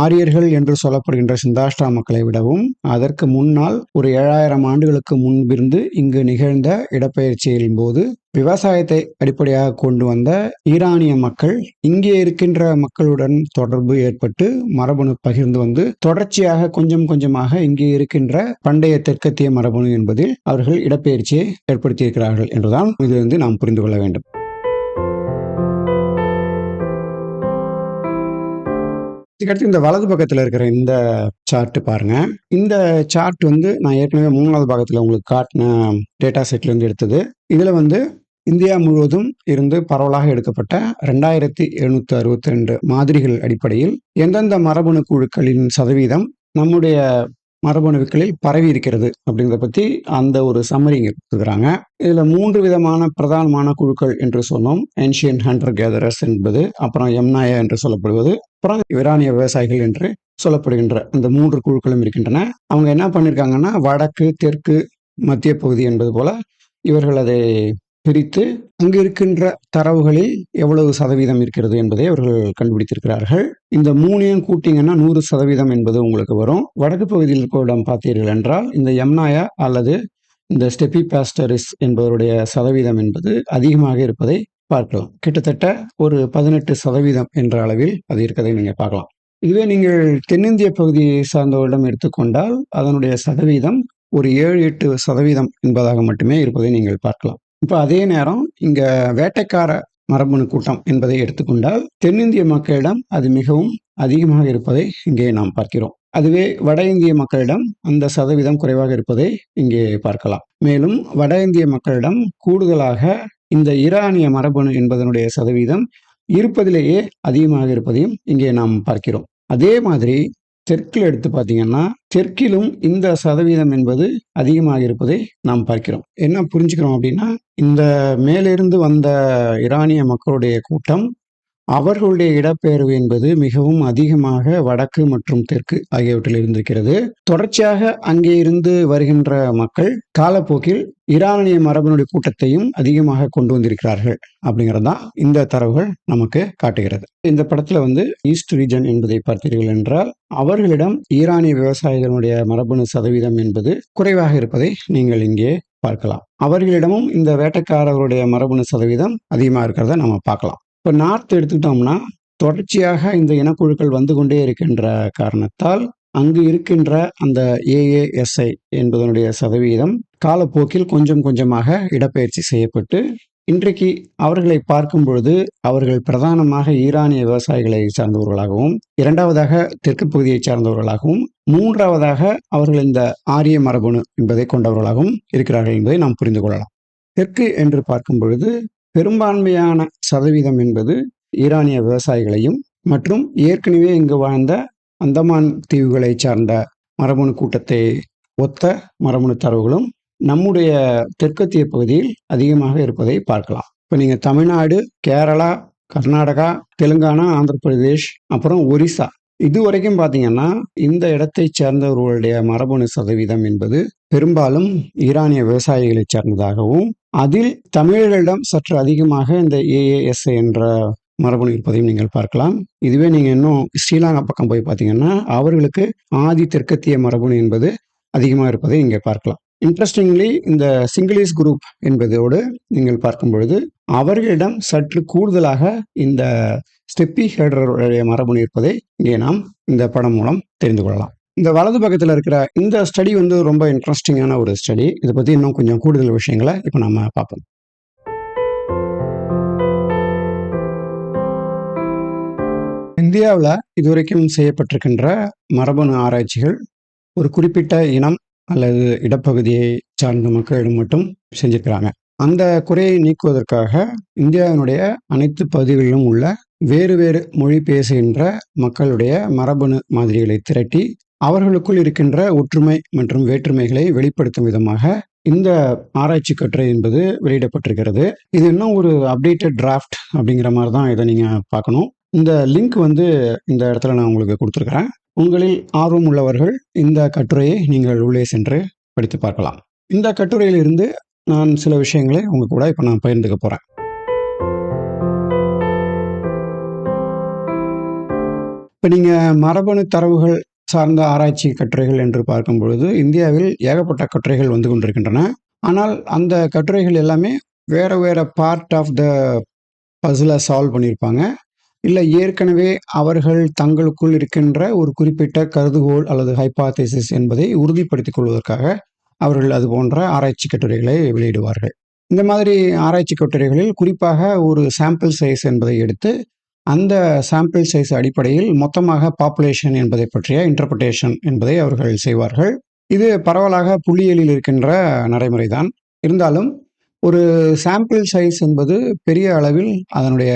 ஆரியர்கள் என்று சொல்லப்படுகின்ற சிந்தாஷ்டா மக்களை விடவும் அதற்கு முன்னால் ஒரு 7,000 ஆண்டுகளுக்கு முன்பிருந்து இங்கு நிகழ்ந்த இடப்பெயர்ச்சியின் போது விவசாயத்தை அடிப்படையாக கொண்டு வந்த ஈரானிய மக்கள் இங்கே இருக்கின்ற மக்களுடன் தொடர்பு ஏற்பட்டு மரபணு பகிர்ந்து வந்து தொடர்ச்சியாக கொஞ்சம் கொஞ்சமாக இங்கே இருக்கின்ற பண்டைய தெற்கத்திய மரபணு என்பதில் அவர்கள் இடப்பெயர்ச்சியை ஏற்படுத்தியிருக்கிறார்கள் என்றுதான் இதிலிருந்து நாம் புரிந்து கொள்ள வேண்டும். இதுக்கடுத்து இந்த வலது பக்கத்தில் இருக்கிற இந்த சார்ட் பாருங்க. இந்த சார்ட் நான் ஏற்கனவே 3வது பாகத்தில் உங்களுக்கு காட்டின டேட்டா செட்ல இருந்து எடுத்தது. இதுல இந்தியா முழுவதும் இருந்து பரவலாக எடுக்கப்பட்ட 2762 மாதிரிகள் அடிப்படையில் எந்தெந்த மரபணு குழுக்களின் சதவீதம் நம்முடைய மரபணுக்களில் பரவி இருக்கிறது அப்படிங்கிறத பத்தி அந்த ஒரு சம்மரி கொடுக்குறாங்க. இதுல 3 விதமான பிரதானமான குழுக்கள் என்று சொன்னோம். ஏன்ஷியன்ட் ஹண்டர் கேதரர்ஸ் என்பது, அப்புறம் எம்னாயா என்று சொல்லப்படுவது, அப்புறம் ஈரானிய விவசாயிகள் என்று சொல்லப்படுகின்ற இந்த 3 குழுக்களும் இருக்கின்றன. அவங்க என்ன பண்ணிருக்காங்கன்னா, வடக்கு, தெற்கு, மத்திய பகுதி என்பது போல இவர்கள் அதை பிரித்து அங்கு இருக்கின்ற தரவுகளில் எவ்வளவு சதவீதம் இருக்கிறது என்பதை அவர்கள் கண்டுபிடித்திருக்கிறார்கள். இந்த 3ஐயும் கூட்டிங்கன்னா 100% என்பது உங்களுக்கு வரும். வடக்கு பகுதியில் இருக்க பார்த்தீர்கள் என்றால் இந்த எம்னாயா அல்லது இந்த ஸ்டெபி பாஸ்டரிஸ் என்பவருடைய சதவீதம் என்பது அதிகமாக இருப்பதை பார்க்கலாம். கிட்டத்தட்ட ஒரு 18% என்ற அளவில் அது இருக்கிறதை நீங்க பார்க்கலாம். இதுவே நீங்கள் தென்னிந்திய பகுதியை சார்ந்தவரிடம் எடுத்துக்கொண்டால் அதனுடைய சதவீதம் ஒரு 7-8% என்பதாக மட்டுமே இருப்பதை நீங்கள் பார்க்கலாம். இப்ப அதே நேரம் இங்க வேட்டைக்கார மரபணு கூட்டம் என்பதை எடுத்துக்கொண்டால் தென்னிந்திய மக்களிடம் அது மிகவும் அதிகமாக இருப்பதை இங்கே நாம் பார்க்கிறோம். அதுவே வட இந்திய மக்களிடம் அந்த சதவீதம் குறைவாக இருப்பதை இங்கே பார்க்கலாம். மேலும் வட இந்திய மக்களிடம் கூடுதலாக இந்த ஈரானிய மரபணு என்பதனுடைய சதவீதம் இருப்பதிலேயே அதிகமாக இருப்பதையும் இங்கே நாம் பார்க்கிறோம். அதே மாதிரி தெற்கில் எடுத்து பார்த்தீங்கன்னா தெற்கிலும் இந்த சதவீதம் என்பது அதிகமாக இருப்பதை நாம் பார்க்கிறோம். என்ன புரிஞ்சுக்கிறோம் அப்படின்னா, இந்த மேலிருந்து வந்த ஈரானிய மக்களுடைய கூட்டம் அவர்களுடைய இடப்பெயர்வு என்பது மிகவும் அதிகமாக வடக்கு மற்றும் தெற்கு ஆகியவற்றில் இருந்திருக்கிறது. தொடர்ச்சியாக அங்கே இருந்து வருகின்ற மக்கள் காலப்போக்கில் ஈரானிய மரபணுடைய கூட்டத்தையும் அதிகமாக கொண்டு வந்திருக்கிறார்கள் அப்படிங்கிறதான் இந்த தரவுகள் நமக்கு காட்டுகிறது. இந்த படத்துல ஈஸ்ட் ரீஜன் என்பதை பார்த்தீர்கள் என்றால் அவர்களிடம் ஈரானிய விவசாயிகளுடைய மரபணு சதவீதம் என்பது குறைவாக இருப்பதை நீங்கள் இங்கே பார்க்கலாம். அவர்களிடமும் இந்த வேட்டைக்காரர்களுடைய மரபணு சதவீதம் அதிகமாக இருக்கிறத நம்ம பார்க்கலாம். இப்போ நார்த் எடுத்துக்கிட்டோம்னா தொடர்ச்சியாக இந்த இனக்குழுக்கள் வந்து கொண்டே இருக்கின்ற காரணத்தால் அங்கு இருக்கின்ற அந்த AASI என்பதனுடைய சதவீதம் காலப்போக்கில் கொஞ்சம் கொஞ்சமாக இடப்பெயர்ச்சி செய்யப்பட்டு இன்றைக்கு அவர்களை பார்க்கும் பொழுது அவர்கள் பிரதானமாக ஈரானிய விவசாயிகளை சார்ந்தவர்களாகவும், 2வதாக தெற்கு பகுதியை சார்ந்தவர்களாகவும், 3வதாக அவர்கள் இந்த ஆரிய மரபணு என்பதை கொண்டவர்களாகவும் இருக்கிறார்கள் என்பதை நாம் புரிந்து கொள்ளலாம். தெற்கு என்று பார்க்கும் பொழுது பெரும்பான்மையான சதவீதம் என்பது ஈரானிய விவசாயிகளையும் மற்றும் ஏற்கனவே இங்கு வாழ்ந்த அந்தமான் தீவுகளை சார்ந்த மரபணு கூட்டத்தை ஒத்த மரபணு தரவுகளும் நம்முடைய தெற்கத்திய பகுதியில் அதிகமாக இருப்பதை பார்க்கலாம். இப்போ நீங்க தமிழ்நாடு, கேரளா, கர்நாடகா, தெலுங்கானா, ஆந்திர பிரதேஷ், அப்புறம் ஒரிசா இதுவரைக்கும் பார்த்தீங்கன்னா, இந்த இடத்தைச் சேர்ந்தவர்களுடைய மரபணு சதவீதம் என்பது பெரும்பாலும் ஈரானிய விவசாயிகளைச் சேர்ந்ததாகவும், அதில் தமிழர்களிடம் சற்று அதிகமாக இந்த AASA என்ற மரபணு இருப்பதையும் நீங்கள் பார்க்கலாம். இதுவே நீங்க இன்னும் ஸ்ரீலங்கா பக்கம் போய் பார்த்தீங்கன்னா, அவர்களுக்கு ஆதி தெற்கத்திய மரபணு என்பது அதிகமா இருப்பதை இங்கே பார்க்கலாம். இன்ட்ரெஸ்டிங்லி இந்த சிங்களீஸ் குரூப் என்பதோடு நீங்கள் பார்க்கும் பொழுது, அவர்களிடம் சற்று கூடுதலாக இந்த ஸ்டெப்பி ஹெடருடைய மரபணு இருப்பதை இங்கே நாம் இந்த படம் மூலம் தெரிந்து கொள்ளலாம். இந்த வலது பக்கத்தில் இருக்கிற இந்த ஸ்டடி வந்து ரொம்ப இன்ட்ரெஸ்டிங்கான ஒரு ஸ்டடி. இதை பற்றி இன்னும் கொஞ்சம் கூடுதல் விஷயங்களை இப்போ நம்ம பார்ப்போம். இந்தியாவில் இதுவரைக்கும் செய்யப்பட்டிருக்கின்ற மரபணு ஆராய்ச்சிகள் ஒரு குறிப்பிட்ட இனம் அல்லது இடப்பகுதியை சார்ந்த மக்களிடம் மட்டும் செஞ்சிருக்கிறாங்க. அந்த குறையை நீக்குவதற்காக இந்தியாவினுடைய அனைத்து பகுதிகளிலும் உள்ள வேறு வேறு மொழி பேசுகின்ற மக்களுடைய மரபணு மாதிரிகளை திரட்டி அவர்களுக்குள் இருக்கின்ற ஒற்றுமை மற்றும் வேற்றுமைகளை வெளிப்படுத்தும் விதமாக இந்த ஆராய்ச்சி கட்டுரை என்பது வெளியிடப்பட்டிருக்கிறது. இது இன்னும் ஒரு அப்டேட்டட் டிராஃப்ட் அப்படிங்கிற மாதிரி தான் இதை நீங்கள் பார்க்கணும். இந்த லிங்க் வந்து இந்த இடத்துல நான் உங்களுக்கு கொடுத்துருக்கிறேன். உங்களில் ஆர்வம் உள்ளவர்கள் இந்த கட்டுரையை நீங்கள் உள்ளே சென்று படித்து பார்க்கலாம். இந்த கட்டுரையிலிருந்து நான் சில விஷயங்களை உங்க கூட இப்போ நான் பகிர்ந்துக்க போகிறேன். இப்போ நீங்கள் மரபணு தரவுகள் சார்ந்த ஆராய்ச்சி கட்டுரைகள் என்று பார்க்கும் பொழுது இந்தியாவில் ஏகப்பட்ட கட்டுரைகள் வந்து கொண்டிருக்கின்றன. ஆனால் அந்த கட்டுரைகள் எல்லாமே வேற வேற பார்ட் ஆஃப் த பசிலை சால்வ் பண்ணியிருப்பாங்க. இல்லை ஏற்கனவே அவர்கள் தங்களுக்குள் இருக்கின்ற ஒரு குறிப்பிட்ட கருதுகோள் அல்லது ஹைபாத்தசிஸ் என்பதை உறுதிப்படுத்திக் கொள்வதற்காக அவர்கள் அது போன்ற ஆராய்ச்சி கட்டுரைகளை வெளியிடுவார்கள். இந்த மாதிரி ஆராய்ச்சி கட்டுரைகளில் குறிப்பாக ஒரு சாம்பிள் சைஸ் என்பதை எடுத்து அந்த சாம்பிள் சைஸ் அடிப்படையில் மொத்தமாக பாப்புலேஷன் என்பதை பற்றிய இன்டர்பிரேஷன் என்பதை அவர்கள் செய்வார்கள். இது பரவலாக புள்ளியியலில் இருக்கின்ற நடைமுறை தான். இருந்தாலும் ஒரு சாம்பிள் சைஸ் என்பது பெரிய அளவில் அதனுடைய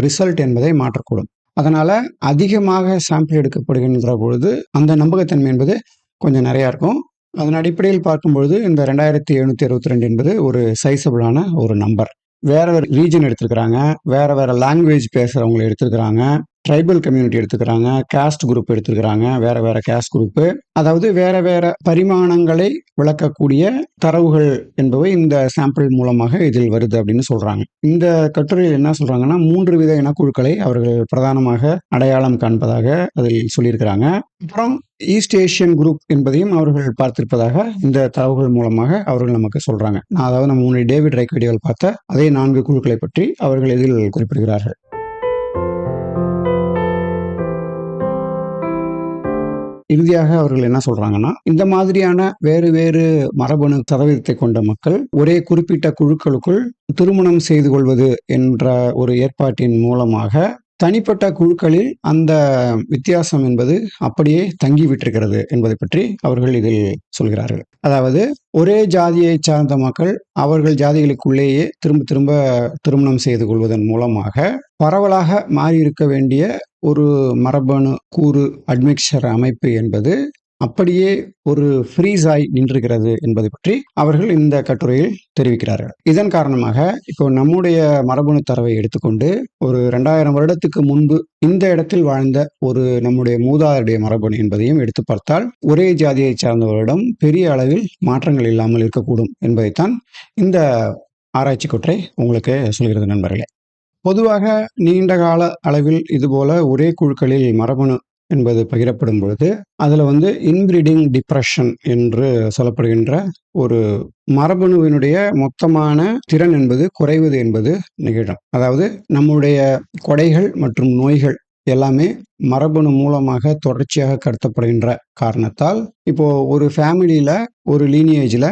ரிசல்ட் என்பதை மாற்றக்கூடும். அதனால அதிகமாக சாம்பிள் எடுக்கப்படுகின்ற பொழுது அந்த நம்பகத்தன்மை என்பது கொஞ்சம் நிறையா இருக்கும். அதன் அடிப்படையில் பார்க்கும்பொழுது இந்த 2762 என்பது ஒரு சைஸபிளான ஒரு நம்பர். வேற வேற ரீஜன் எடுத்துருக்கிறாங்க, வேற வேற லாங்குவேஜ் பேசுகிறவங்களை எடுத்துருக்கிறாங்க, ட்ரைபல் கம்யூனிட்டி எடுத்துக்கிறாங்க, கேஸ்ட் குரூப் எடுத்துக்கிறாங்க, வேற வேற கேஸ்ட் குரூப்பு, அதாவது வேற வேற பரிமாணங்களை விளக்கக்கூடிய தரவுகள் என்பவை இந்த சாம்பிள் மூலமாக இதில் வருது அப்படின்னு சொல்றாங்க. இந்த கட்டுரையில் என்ன சொல்றாங்கன்னா 3 வித இனக்குழுக்களை அவர்கள் பிரதானமாக அடையாளம் காண்பதாக அதில் சொல்லியிருக்கிறாங்க. அப்புறம் ஈஸ்ட் ஏஷியன் குரூப் என்பதையும் அவர்கள் பார்த்திருப்பதாக இந்த தரவுகள் மூலமாக அவர்கள் நமக்கு சொல்றாங்க. அதாவது நம்ம முன்னாடி டேவிட் ரைக் வீடியோவில் பார்த்த அதே 4 குழுக்களை பற்றி அவர்கள் இதில் குறிப்பிடுகிறார்கள். இறுதியாக அவர்கள் என்ன சொல்றாங்கன்னா, இந்த மாதிரியான வேறு வேறு மரபணு சதவீதத்தை கொண்ட மக்கள் ஒரே குறிப்பிட்ட குழுக்களுக்குள் திருமணம் செய்து கொள்வது என்ற ஒரு ஏற்பாட்டின் மூலமாக தனிப்பட்ட குழுக்களில் அந்த வித்தியாசம் என்பது அப்படியே தங்கிவிட்டிருக்கிறது என்பதை பற்றி அவர்கள் இதில் சொல்கிறார்கள். அதாவது ஒரே ஜாதியை சார்ந்த மக்கள் அவர்கள் ஜாதிகளுக்குள்ளேயே திரும்ப திரும்ப திருமணம் செய்து கொள்வதன் மூலமாக பரவலாக மாறியிருக்க வேண்டிய ஒரு மரபணு கூறு அட்மிக்சர் அமைப்பு என்பது அப்படியே ஒரு ஃப்ரீஸ் ஆகி நின்றுகிறது என்பதை பற்றி அவர்கள் இந்த கட்டுரையில் தெரிவிக்கிறார்கள். இதன் காரணமாக இப்போ நம்முடைய மரபணு தரவை எடுத்துக்கொண்டு ஒரு 2000 வருடத்துக்கு முன்பு இந்த இடத்தில் வாழ்ந்த ஒரு நம்முடைய மூதாதையுடைய மரபணு என்பதையும் எடுத்து பார்த்தால் ஒரே ஜாதியை சார்ந்தவரிடம் பெரிய அளவில் மாற்றங்கள் இல்லாமல் இருக்கக்கூடும் என்பதைத்தான் இந்த ஆராய்ச்சி கட்டுரை உங்களுக்கு சொல்கிறது நண்பர்களே. பொதுவாக நீண்ட கால அளவில் இதுபோல ஒரே குழுக்களில் மரபணு என்பது பகிரப்படும் பொழுது அதுல இன்பிரீடிங் டிப்ரெஷன் என்று சொல்லப்படுகின்ற ஒரு மரபணுவினுடைய மொத்தமான திறன் என்பது குறைவது என்பது நிகழும். அதாவது நம்முடைய கொடைகள் மற்றும் நோய்கள் எல்லாமே மரபணு மூலமாக தொடர்ச்சியாக கடத்தப்படுகின்ற காரணத்தால் இப்போ ஒரு ஃபேமிலியில ஒரு லீனியேஜ்ல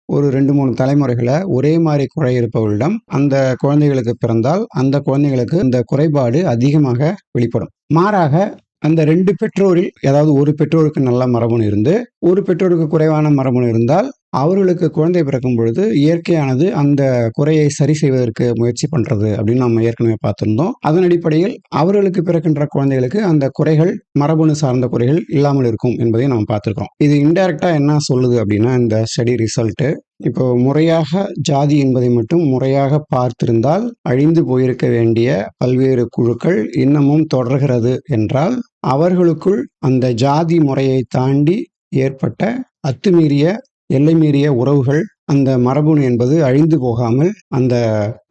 ஒரு 2-3 தலைமுறைகளை ஒரே மாதிரி குறை இருப்பவர்களிடம் அந்த குழந்தைகளுக்கு பிறந்தால் அந்த குழந்தைகளுக்கு இந்த குறைபாடு அதிகமாக வெளிப்படும். மாறாக அந்த 2 பெற்றோரில் ஏதாவது ஒரு பெற்றோருக்கு நல்ல மரபணு இருந்து ஒரு பெற்றோருக்கு குறைவான மரபணு இருந்தால் அவர்களுக்கு குழந்தை பிறக்கும் பொழுது இயற்கையானது அந்த குறையை சரி செய்வதற்கு முயற்சி பண்றது அப்படின்னு நம்ம ஏற்கனவே பார்த்திருந்தோம். அதன் அடிப்படையில் அவர்களுக்கு பிறக்கின்ற குழந்தைகளுக்கு அந்த குறைகள் மரபணு சார்ந்த குறைகள் இல்லாமல் இருக்கும் என்பதை நாம் பார்த்திருக்கோம். இது இன்டைரக்டா என்ன சொல்லுது அப்படின்னா இந்த ஸ்டடி ரிசல்ட், இப்போ முறையாக ஜாதி என்பதை மட்டும் முறையாக பார்த்திருந்தால் அழிந்து போயிருக்க வேண்டிய பல்வேறு குழுக்கள் இன்னமும் தொடர்கிறது என்றால் அவர்களுக்குள் அந்த ஜாதி முறையை தாண்டி ஏற்பட்ட அத்துமீறிய எல்லை மீறிய உறவுகள் அந்த மரபணு என்பது அழிந்து போகாமல் அந்த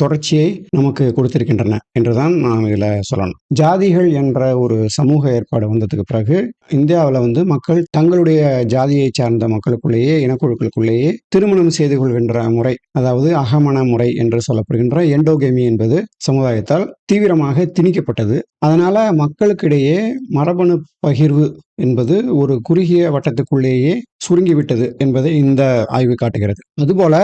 தொடர்ச்சியை நமக்கு கொடுத்திருக்கின்றன என்றுதான் நாம் இதில் சொல்லணும். ஜாதிகள் என்ற ஒரு சமூக ஏற்பாடு வந்ததுக்கு பிறகு இந்தியாவில் மக்கள் தங்களுடைய ஜாதியை சார்ந்த மக்களுக்குள்ளேயே இனக்குழுக்களுக்குள்ளேயே திருமணம் செய்து கொள்கின்ற முறை, அதாவது அகமண முறை என்று சொல்லப்படுகின்ற எண்டோகேமி என்பது சமுதாயத்தால் தீவிரமாக திணிக்கப்பட்டது. அதனால மக்களுக்கிடையே மரபணு பகிர்வு என்பது ஒரு குறுகிய வட்டத்துக்குள்ளேயே சுருங்கிவிட்டது என்பதை இந்த ஆய்வு காட்டுகிறது. அதுபோல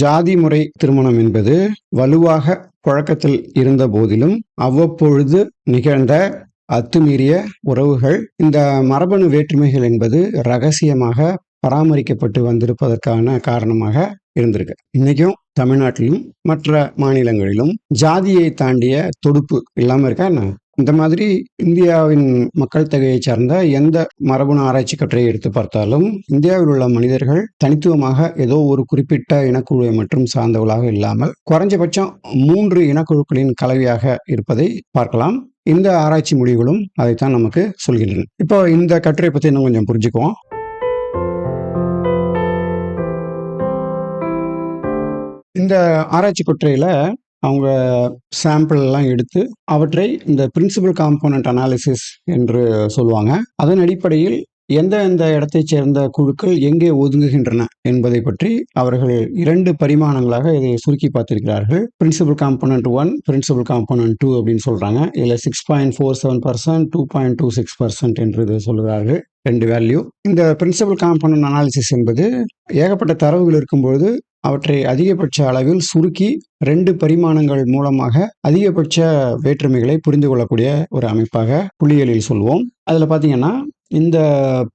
ஜாதி முறை திருமணம் என்பது வலுவாக புழக்கத்தில் இருந்த போதிலும் அவ்வப்பொழுது நிகழ்ந்த அத்துமீறிய உறவுகள், இந்த மரபணு வேற்றுமைகள் என்பது ரகசியமாக பராமரிக்கப்பட்டு வந்திருப்பதற்கான காரணமாக இருந்திருக்கு. இன்னைக்கும் தமிழ்நாட்டிலும் மற்ற மாநிலங்களிலும் ஜாதியை தாண்டிய தொடுப்பு இல்லாம இருக்கா என்ன? இந்த மாதிரி இந்தியாவின் மக்கள் தொகையை சார்ந்த எந்த மரபணு ஆராய்ச்சி கட்டுரையை எடுத்து பார்த்தாலும் இந்தியாவில் உள்ள மனிதர்கள் தனித்துவமாக ஏதோ ஒரு குறிப்பிட்ட இனக்குழுவை மட்டும் சார்ந்தவர்களாக இல்லாமல் குறைஞ்சபட்சம் 3 இனக்குழுக்களின் கலவையாக இருப்பதை பார்க்கலாம். இந்த ஆராய்ச்சி முடிவுகளும் அதைத்தான் நமக்கு சொல்கின்றன. இப்போ இந்த கட்டுரை பத்தி இன்னும் கொஞ்சம் புரிஞ்சுக்குவோம். இந்த ஆராய்ச்சி கட்டுரையில அவங்க சாம்பிள் எல்லாம் எடுத்து அவற்றை இந்த பிரின்சிபல் காம்போனன்ட் அனாலிசிஸ் என்று சொல்லுவாங்க. அதன் அடிப்படையில் எந்த இடத்தைச் சேர்ந்த குழுக்கள் எங்கே ஒதுங்குகின்றன என்பதை பற்றி அவர்கள் 2 பரிமாணங்களாக இதை சுருக்கி பார்த்திருக்கிறார்கள். பிரின்சிபல் காம்போனன்ட் 1, பிரின்சிபல் காம்போனன்ட் 2 அப்படின்னு சொல்றாங்க. இதுல 6.47%, 2.26% என்று இது சொல்லுகிறார்கள். 2 வேல்யூ. இந்த பிரின்சிபல் காம்போனன்ட் அனாலிசிஸ் என்பது ஏகப்பட்ட தரவுகள் இருக்கும்போது அவற்றை அதிகபட்ச அளவில் சுருக்கி 2 பரிமாணங்கள் மூலமாக அதிகபட்ச வேற்றுமைகளை புரிந்து கொள்ளக்கூடிய ஒரு அமைப்பாக புள்ளியியலில் சொல்வோம். அதுல பாத்தீங்கன்னா இந்த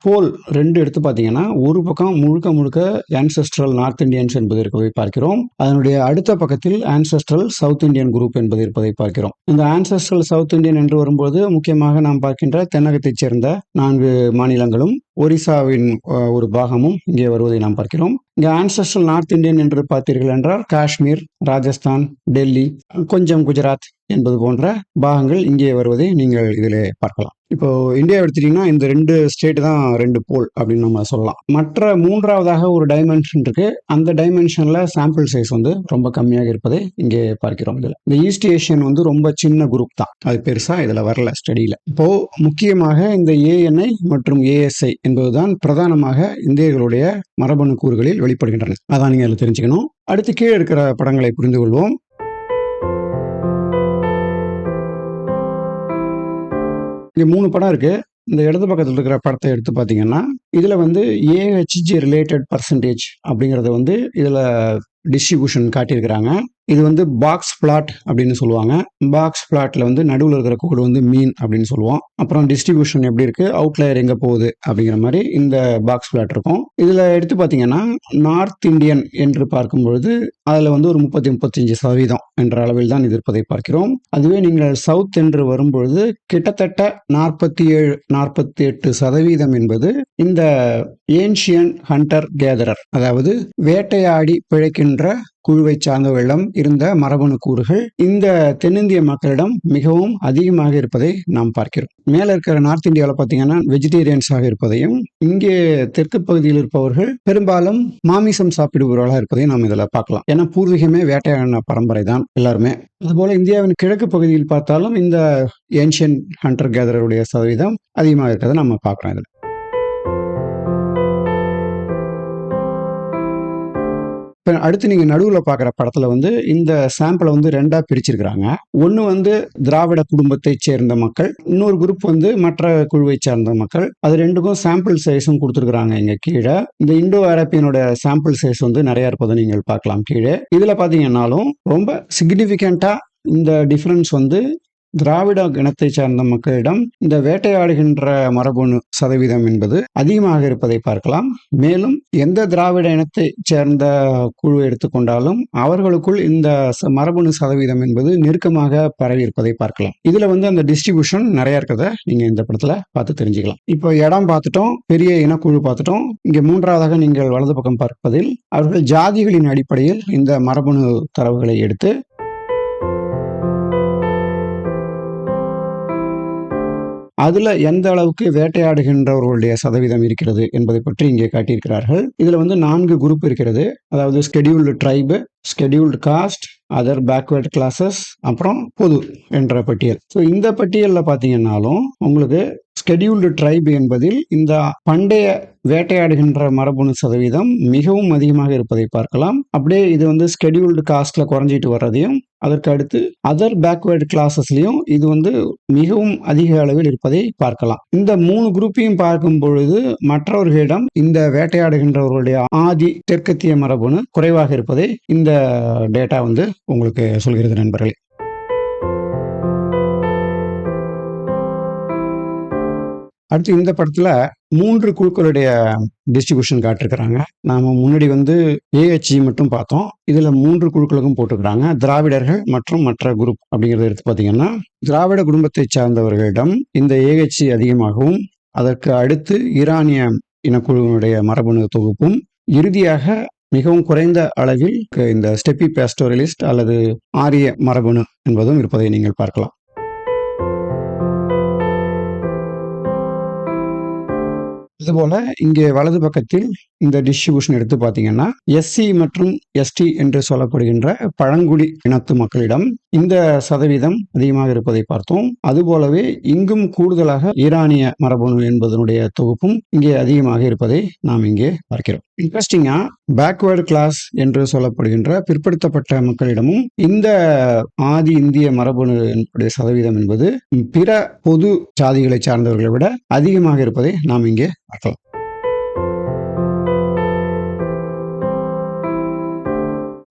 போல் 2 எடுத்து பார்த்தீங்கன்னா ஒரு பக்கம் முழுக்க ஆன்செஸ்ட்ரல் நார்த் இந்தியன்ஸ் என்பது இருப்பதை பார்க்கிறோம். அதனுடைய அடுத்த பக்கத்தில் ஆன்செஸ்ட்ரல் சவுத் இந்தியன் குரூப் என்பது இருப்பதை பார்க்கிறோம். இந்த ஆன்செஸ்ட்ரல் சவுத் இந்தியன் என்று வரும்போது முக்கியமாக நாம் பார்க்கின்ற தென்னகத்தைச் சேர்ந்த 4 மாநிலங்களும் ஒரிசாவின் ஒரு பாகமும் இங்கே வருவதை நாம் பார்க்கிறோம். இங்கே ஆன்செஸ்ட்ரல் நார்த் இந்தியன் என்று பார்த்தீர்கள் என்றால் காஷ்மீர், ராஜஸ்தான், டெல்லி, கொஞ்சம் குஜராத் என்பது போன்ற பாகங்கள் இங்கே வருவதை நீங்கள் இதில் பார்க்கலாம். இப்போ இந்தியா எடுத்துட்டீங்கன்னா இந்த 2 ஸ்டேட் தான் 2 போல் அப்படின்னு நம்ம சொல்லலாம். மற்ற 3ஆவதாக ஒரு டைமென்ஷன் இருக்கு. அந்த டைமென்ஷன்ல சாம்பிள் சைஸ் ரொம்ப கம்மியாக இருப்பதை இங்கே பார்க்கிறோம். இதுல இந்த ஈஸ்ட் ஏஷியன் ரொம்ப சின்ன குரூப் தான், அது பெருசா இதுல வரல ஸ்டடியில. இப்போ முக்கியமாக இந்த ANI மற்றும் ASI என்பதுதான் பிரதானமாக இந்தியர்களுடைய மரபணு கூறுகளில் வெளிப்படுகின்றன. அதான் நீங்க அதில் தெரிஞ்சுக்கணும். அடுத்து கீழே இருக்கிற படங்களை புரிந்து கொள்வோம். இங்க 3 படம் இருக்கு. இந்த இடது பக்கத்தில் இருக்கிற படத்தை எடுத்து பார்த்தீங்கன்னா இதுல AHG ரிலேட்டட் பர்சன்டேஜ் அப்படிங்கறத இதுல டிஸ்ட்ரிபியூஷன் காட்டியிருக்கிறாங்க. இது பாக்ஸ் பிளாட் அப்படின்னு சொல்லுவாங்க. பாக்ஸ் பிளாட்ல நடுவில் இருக்கிற கோடு மீன் அப்படின்னு சொல்லுவோம். அப்புறம் டிஸ்ட்ரிபியூஷன் எப்படி இருக்கு, அவுட்லயர் எங்க போகுது அப்படிங்கிற மாதிரி இந்த பாக்ஸ் பிளாட் இருக்கும். இதுல எடுத்து பார்த்தீங்கன்னா நார்த் இந்தியன் என்று பார்க்கும்பொழுது அதுல ஒரு 35% என்ற அளவில் தான் இது இருப்பதை பார்க்கிறோம். அதுவே நீங்கள் சவுத் என்று வரும்பொழுது கிட்டத்தட்ட 47-48% என்பது இந்த ஏன்ஷியன் ஹண்டர் கேதரர், அதாவது வேட்டையாடி பிழைக்கின்ற குழுவை சார்ந்தவர்களிடம் இருந்த மரபணு கூறுகள் இந்த தென்னிந்திய மக்களிடம் மிகவும் அதிகமாக இருப்பதை நாம் பார்க்கிறோம். மேல இருக்கிற நார்த் இந்தியாவில் பார்த்தீங்கன்னா வெஜிடேரியன்ஸாக இருப்பதையும், இங்கே தெற்கு பகுதியில் இருப்பவர்கள் பெரும்பாலும் மாமிசம் சாப்பிடுபவர்களாக இருப்பதையும் நாம் இதில் பார்க்கலாம். ஏன்னா பூர்வீகமே வேட்டையாடின பரம்பரை தான் எல்லாருமே. அதுபோல இந்தியாவின் கிழக்கு பகுதியில் பார்த்தாலும் இந்த ஏன்ஷியன் ஹண்டர் கேதருடைய சதவீதம் அதிகமாக இருக்கிறத நம்ம பார்க்கிறோம். இதில் அடுத்து நீங்க நடுவுல பாக்குற படத்துல இந்த சாம்பிளை 2ஆ பிரிச்சிருக்கிறாங்க. ஒண்ணு திராவிட குடும்பத்தை சேர்ந்த மக்கள், இன்னொரு குரூப் மற்ற குழுவை சார்ந்த மக்கள். அது 2க்கும் சாம்பிள் சைஸும் கொடுத்துருக்காங்க. இங்க கீழே இந்த இண்டோ அரேபியனோட சாம்பிள் சைஸ் நிறைய இருப்பதை நீங்கள் பார்க்கலாம். கீழே இதுல பாத்தீங்கன்னாலும் ரொம்ப சிக்னிபிகண்டா இந்த டிஃபரன்ஸ் திராவிட இனத்தை சார்ந்த மக்களிடம் இந்த வேட்டையாடுகின்ற மரபணு சதவீதம் என்பது அதிகமாக இருப்பதை பார்க்கலாம். மேலும் எந்த திராவிட இனத்தை சேர்ந்த குழு எடுத்துக்கொண்டாலும் அவர்களுக்குள் இந்த மரபணு சதவீதம் என்பது நெருக்கமாக பரவி இருப்பதை பார்க்கலாம். இதுல அந்த டிஸ்ட்ரிபியூஷன் நிறைய இருக்கிறத நீங்க இந்த படத்துல பார்த்து தெரிஞ்சுக்கலாம். இப்போ இடம் பார்த்துட்டோம், பெரிய இனக்குழு பார்த்துட்டோம். இங்க மூன்றாவதாக நீங்கள் வலது பக்கம் பார்ப்பதில் அவர்கள் ஜாதிகளின் அடிப்படையில் இந்த மரபணு தரவுகளை எடுத்து அதுல எந்த அளவுக்கு வேட்டையாடுகின்றவர்களுடைய சதவீதம் இருக்கிறது என்பதை பற்றி இங்கே காட்டியிருக்கிறார்கள். இதுல 4 குரூப் இருக்கிறது. அதாவது scheduled tribe, scheduled cost, other backward classes, அப்புறம் பொது என்ற பட்டியல். ஸோ இந்த பட்டியலில் பார்த்தீங்கன்னாலும் உங்களுக்கு ஸ்கெடியூல்டு ட்ரைப் என்பதில் இந்த பண்டைய வேட்டையாடுகின்ற மரபணு சதவீதம் மிகவும் அதிகமாக இருப்பதை பார்க்கலாம். அப்படியே இது ஸ்கெடியூல்டு காஸ்ட்ல குறைஞ்சிட்டு வர்றதையும், அதற்கு அடுத்து அதர் பேக்வேர்டு கிளாஸஸ்லையும் இது மிகவும் அதிக அளவில் இருப்பதை பார்க்கலாம். இந்த 3 குரூப்பையும் பார்க்கும் பொழுது மற்றவர்களிடம் இந்த வேட்டையாடுகின்றவர்களுடைய ஆதி தெற்கத்திய மரபணு குறைவாக இருப்பதை இந்த டேட்டா உங்களுக்கு சொல்கிறது நண்பர்களே. அடுத்து இந்த படத்துல 3 குழுக்களுடைய டிஸ்ட்ரிபியூஷன் காட்டிருக்கிறாங்க. நாம முன்னாடி ஏஹெச்ஜி மட்டும் பார்த்தோம். இதுல 3 குழுக்களுக்கும் போட்டிருக்கிறாங்க. திராவிடர்கள் மற்றும் மற்ற குரூப் அப்படிங்கறத எடுத்து பார்த்தீங்கன்னா, திராவிட குடும்பத்தை சார்ந்தவர்களிடம் இந்த ஏஹெச்ஜி அதிகமாகவும், அதற்கு அடுத்து ஈரானிய இனக்குழுவினுடைய மரபணு தொகுப்பும், இறுதியாக மிகவும் குறைந்த அளவில் இந்த ஸ்டெப்பி பேஸ்டோரலிஸ்ட் அல்லது ஆரிய மரபணு என்பதும் இருப்பதை நீங்கள் பார்க்கலாம். இதுபோல இங்கே வலது பக்கத்தில் இந்த டிஸ்ட்ரிபியூஷன் எடுத்து பார்த்தீங்கன்னா, எஸ்சி மற்றும் எஸ்டி என்று சொல்லப்படுகின்ற பழங்குடி இனத்து மக்களிடம் இந்த சதவீதம் அதிகமாக இருப்பதை பார்த்தோம். அதுபோலவே இங்கும் கூடுதலாக ஈரானிய மரபணு என்பதனுடைய தொகுப்பும் இங்கே அதிகமாக இருப்பதை நாம் இங்கே பார்க்கிறோம். இன்ட்ரெஸ்டிங்கா பேக்வேர்டு கிளாஸ் என்று சொல்லப்படுகின்ற பிற்படுத்தப்பட்ட மக்களிடமும் இந்த ஆதி இந்திய மரபணு சதவீதம் என்பது பிற பொது ஜாதிகளை சார்ந்தவர்களை விட அதிகமாக இருப்பதை நாம் இங்கே பார்க்கலாம்.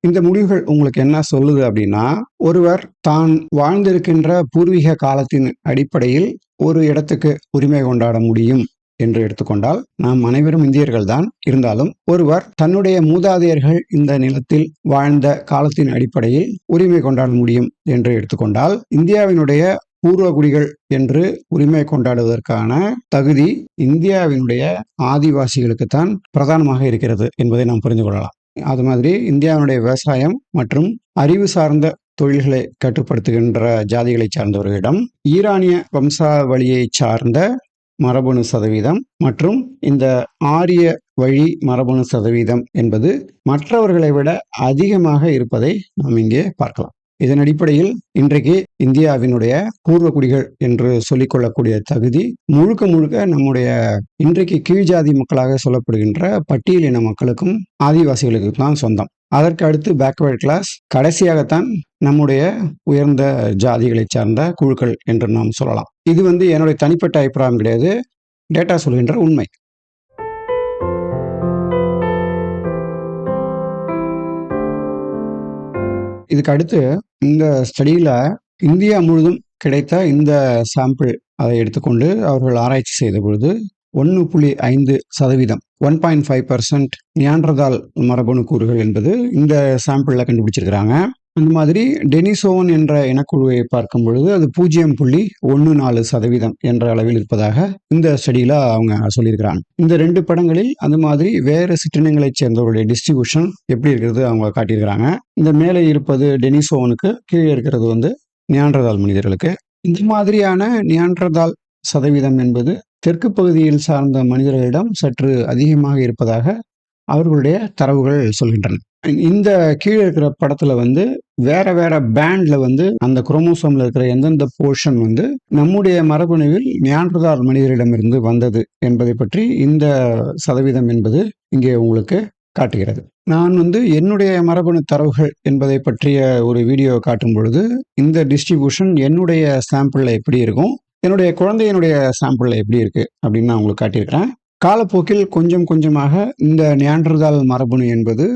இந்த முடிவுகள் உங்களுக்கு என்ன சொல்லுது அப்படின்னா, ஒருவர் தான் வாழ்ந்திருக்கின்ற பூர்வீக காலத்தின் அடிப்படையில் ஒரு இடத்துக்கு உரிமை கொண்டாட முடியும் என்று எடுத்துக்கொண்டால், நாம் அனைவரும் இந்தியர்கள் தான். இருந்தாலும் ஒருவர் தன்னுடைய மூதாதையர்கள் இந்த நிலத்தில் வாழ்ந்த காலத்தின் அடிப்படையில் உரிமை கொண்டாட முடியும் என்று எடுத்துக்கொண்டால், இந்தியாவினுடைய பூர்வகுடிகள் என்று உரிமை கொண்டாடுவதற்கான தகுதி இந்தியாவினுடைய ஆதிவாசிகளுக்குத்தான் பிரதானமாக இருக்கிறது என்பதை நாம் புரிந்து கொள்ளலாம். அது மாதிரி இந்தியாவினுடைய விவசாயம் மற்றும் அறிவு சார்ந்த தொழில்களை கட்டுப்படுத்துகின்ற ஜாதிகளை சார்ந்தவர்களிடம் ஈரானிய வம்சாவளியை சார்ந்த மரபணு சதவீதம் மற்றும் இந்த ஆரிய வழி மரபணு சதவீதம் என்பது மற்றவர்களை விட அதிகமாக இருப்பதை நாம் இங்கே பார்க்கலாம். இதன் அடிப்படையில் இன்றைக்கு இந்தியாவினுடைய பூர்வகுடிகள் என்று சொல்லிக்கொள்ளக்கூடிய தகுதி முழுக்க நம்முடைய இன்றைக்கு கீழ்ஜாதி மக்களாக சொல்லப்படுகின்ற பட்டியலின மக்களுக்கும் ஆதிவாசிகளுக்கும் தான் சொந்தம். அதற்கு அடுத்து பேக்வேர்ட் கிளாஸ், கடைசியாகத்தான் நம்முடைய உயர்ந்த ஜாதிகளை சார்ந்த குழுக்கள் என்று நாம் சொல்லலாம். இது என்னுடைய தனிப்பட்ட அபிப்பிராயம் கிடையாது, டேட்டா சொல்கின்ற உண்மை. இதுக்கு அடுத்து இந்த ஸ்டடியில இந்தியா முழுதும் கிடைத்த இந்த சாம்பிள் அதை எடுத்துக்கொண்டு அவர்கள் ஆராய்ச்சி செய்த பொழுது 1.5% 1.5% நியாண்டர்தால் மரபணு கூறுகள் என்பது இந்த சாம்பிள்ல கண்டுபிடிச்சிருக்கிறாங்க. அந்த மாதிரி டெனிசோவன் என்ற இனக்குழுவை பார்க்கும் பொழுது அது 0.14% என்ற அளவில் இருப்பதாக இந்த ஸ்டடியில அவங்க சொல்லியிருக்கிறாங்க. இந்த 2 படங்களில் அந்த மாதிரி வேறு சிற்றினங்களை சேர்ந்தவருடைய டிஸ்ட்ரிபியூஷன் எப்படி இருக்கிறது அவங்க காட்டியிருக்கிறாங்க. இந்த மேலே இருப்பது டெனிசோவனுக்கு, கீழே இருக்கிறது நியாண்டர்தால் மனிதர்களுக்கு. இந்த மாதிரியான நியாண்டர்தால் சதவீதம் என்பது தெற்கு பகுதியில் சார்ந்த மனிதர்களிடம் சற்று அதிகமாக இருப்பதாக அவர்களுடைய தரவுகள் சொல்கின்றன. இந்த கீழே இருக்கிற படத்துல வேற வேற பேண்ட்ல அந்த குரோமோசோம்ல இருக்கிற எந்தெந்த போர்ஷன் நம்முடைய மரபணுவில் நியாண்டர்தால் மனிதரிடமிருந்து வந்தது என்பதை பற்றி இந்த சதவீதம் என்பது இங்கே உங்களுக்கு காட்டுகிறது. நான் என்னுடைய மரபணு தரவுகள் என்பதை பற்றிய ஒரு வீடியோ காட்டும் பொழுது இந்த டிஸ்ட்ரிபியூஷன் என்னுடைய சாம்பிள்ல எப்படி இருக்கும், என்னுடைய குழந்தையினுடைய சாம்பிள்ல எப்படி இருக்கு அப்படின்னு நான் உங்களுக்கு காட்டியிருக்கிறேன். காலப்போக்கில் கொஞ்சம் கொஞ்சமாக இந்த நியாண்டர்தால் மரபணு என்பது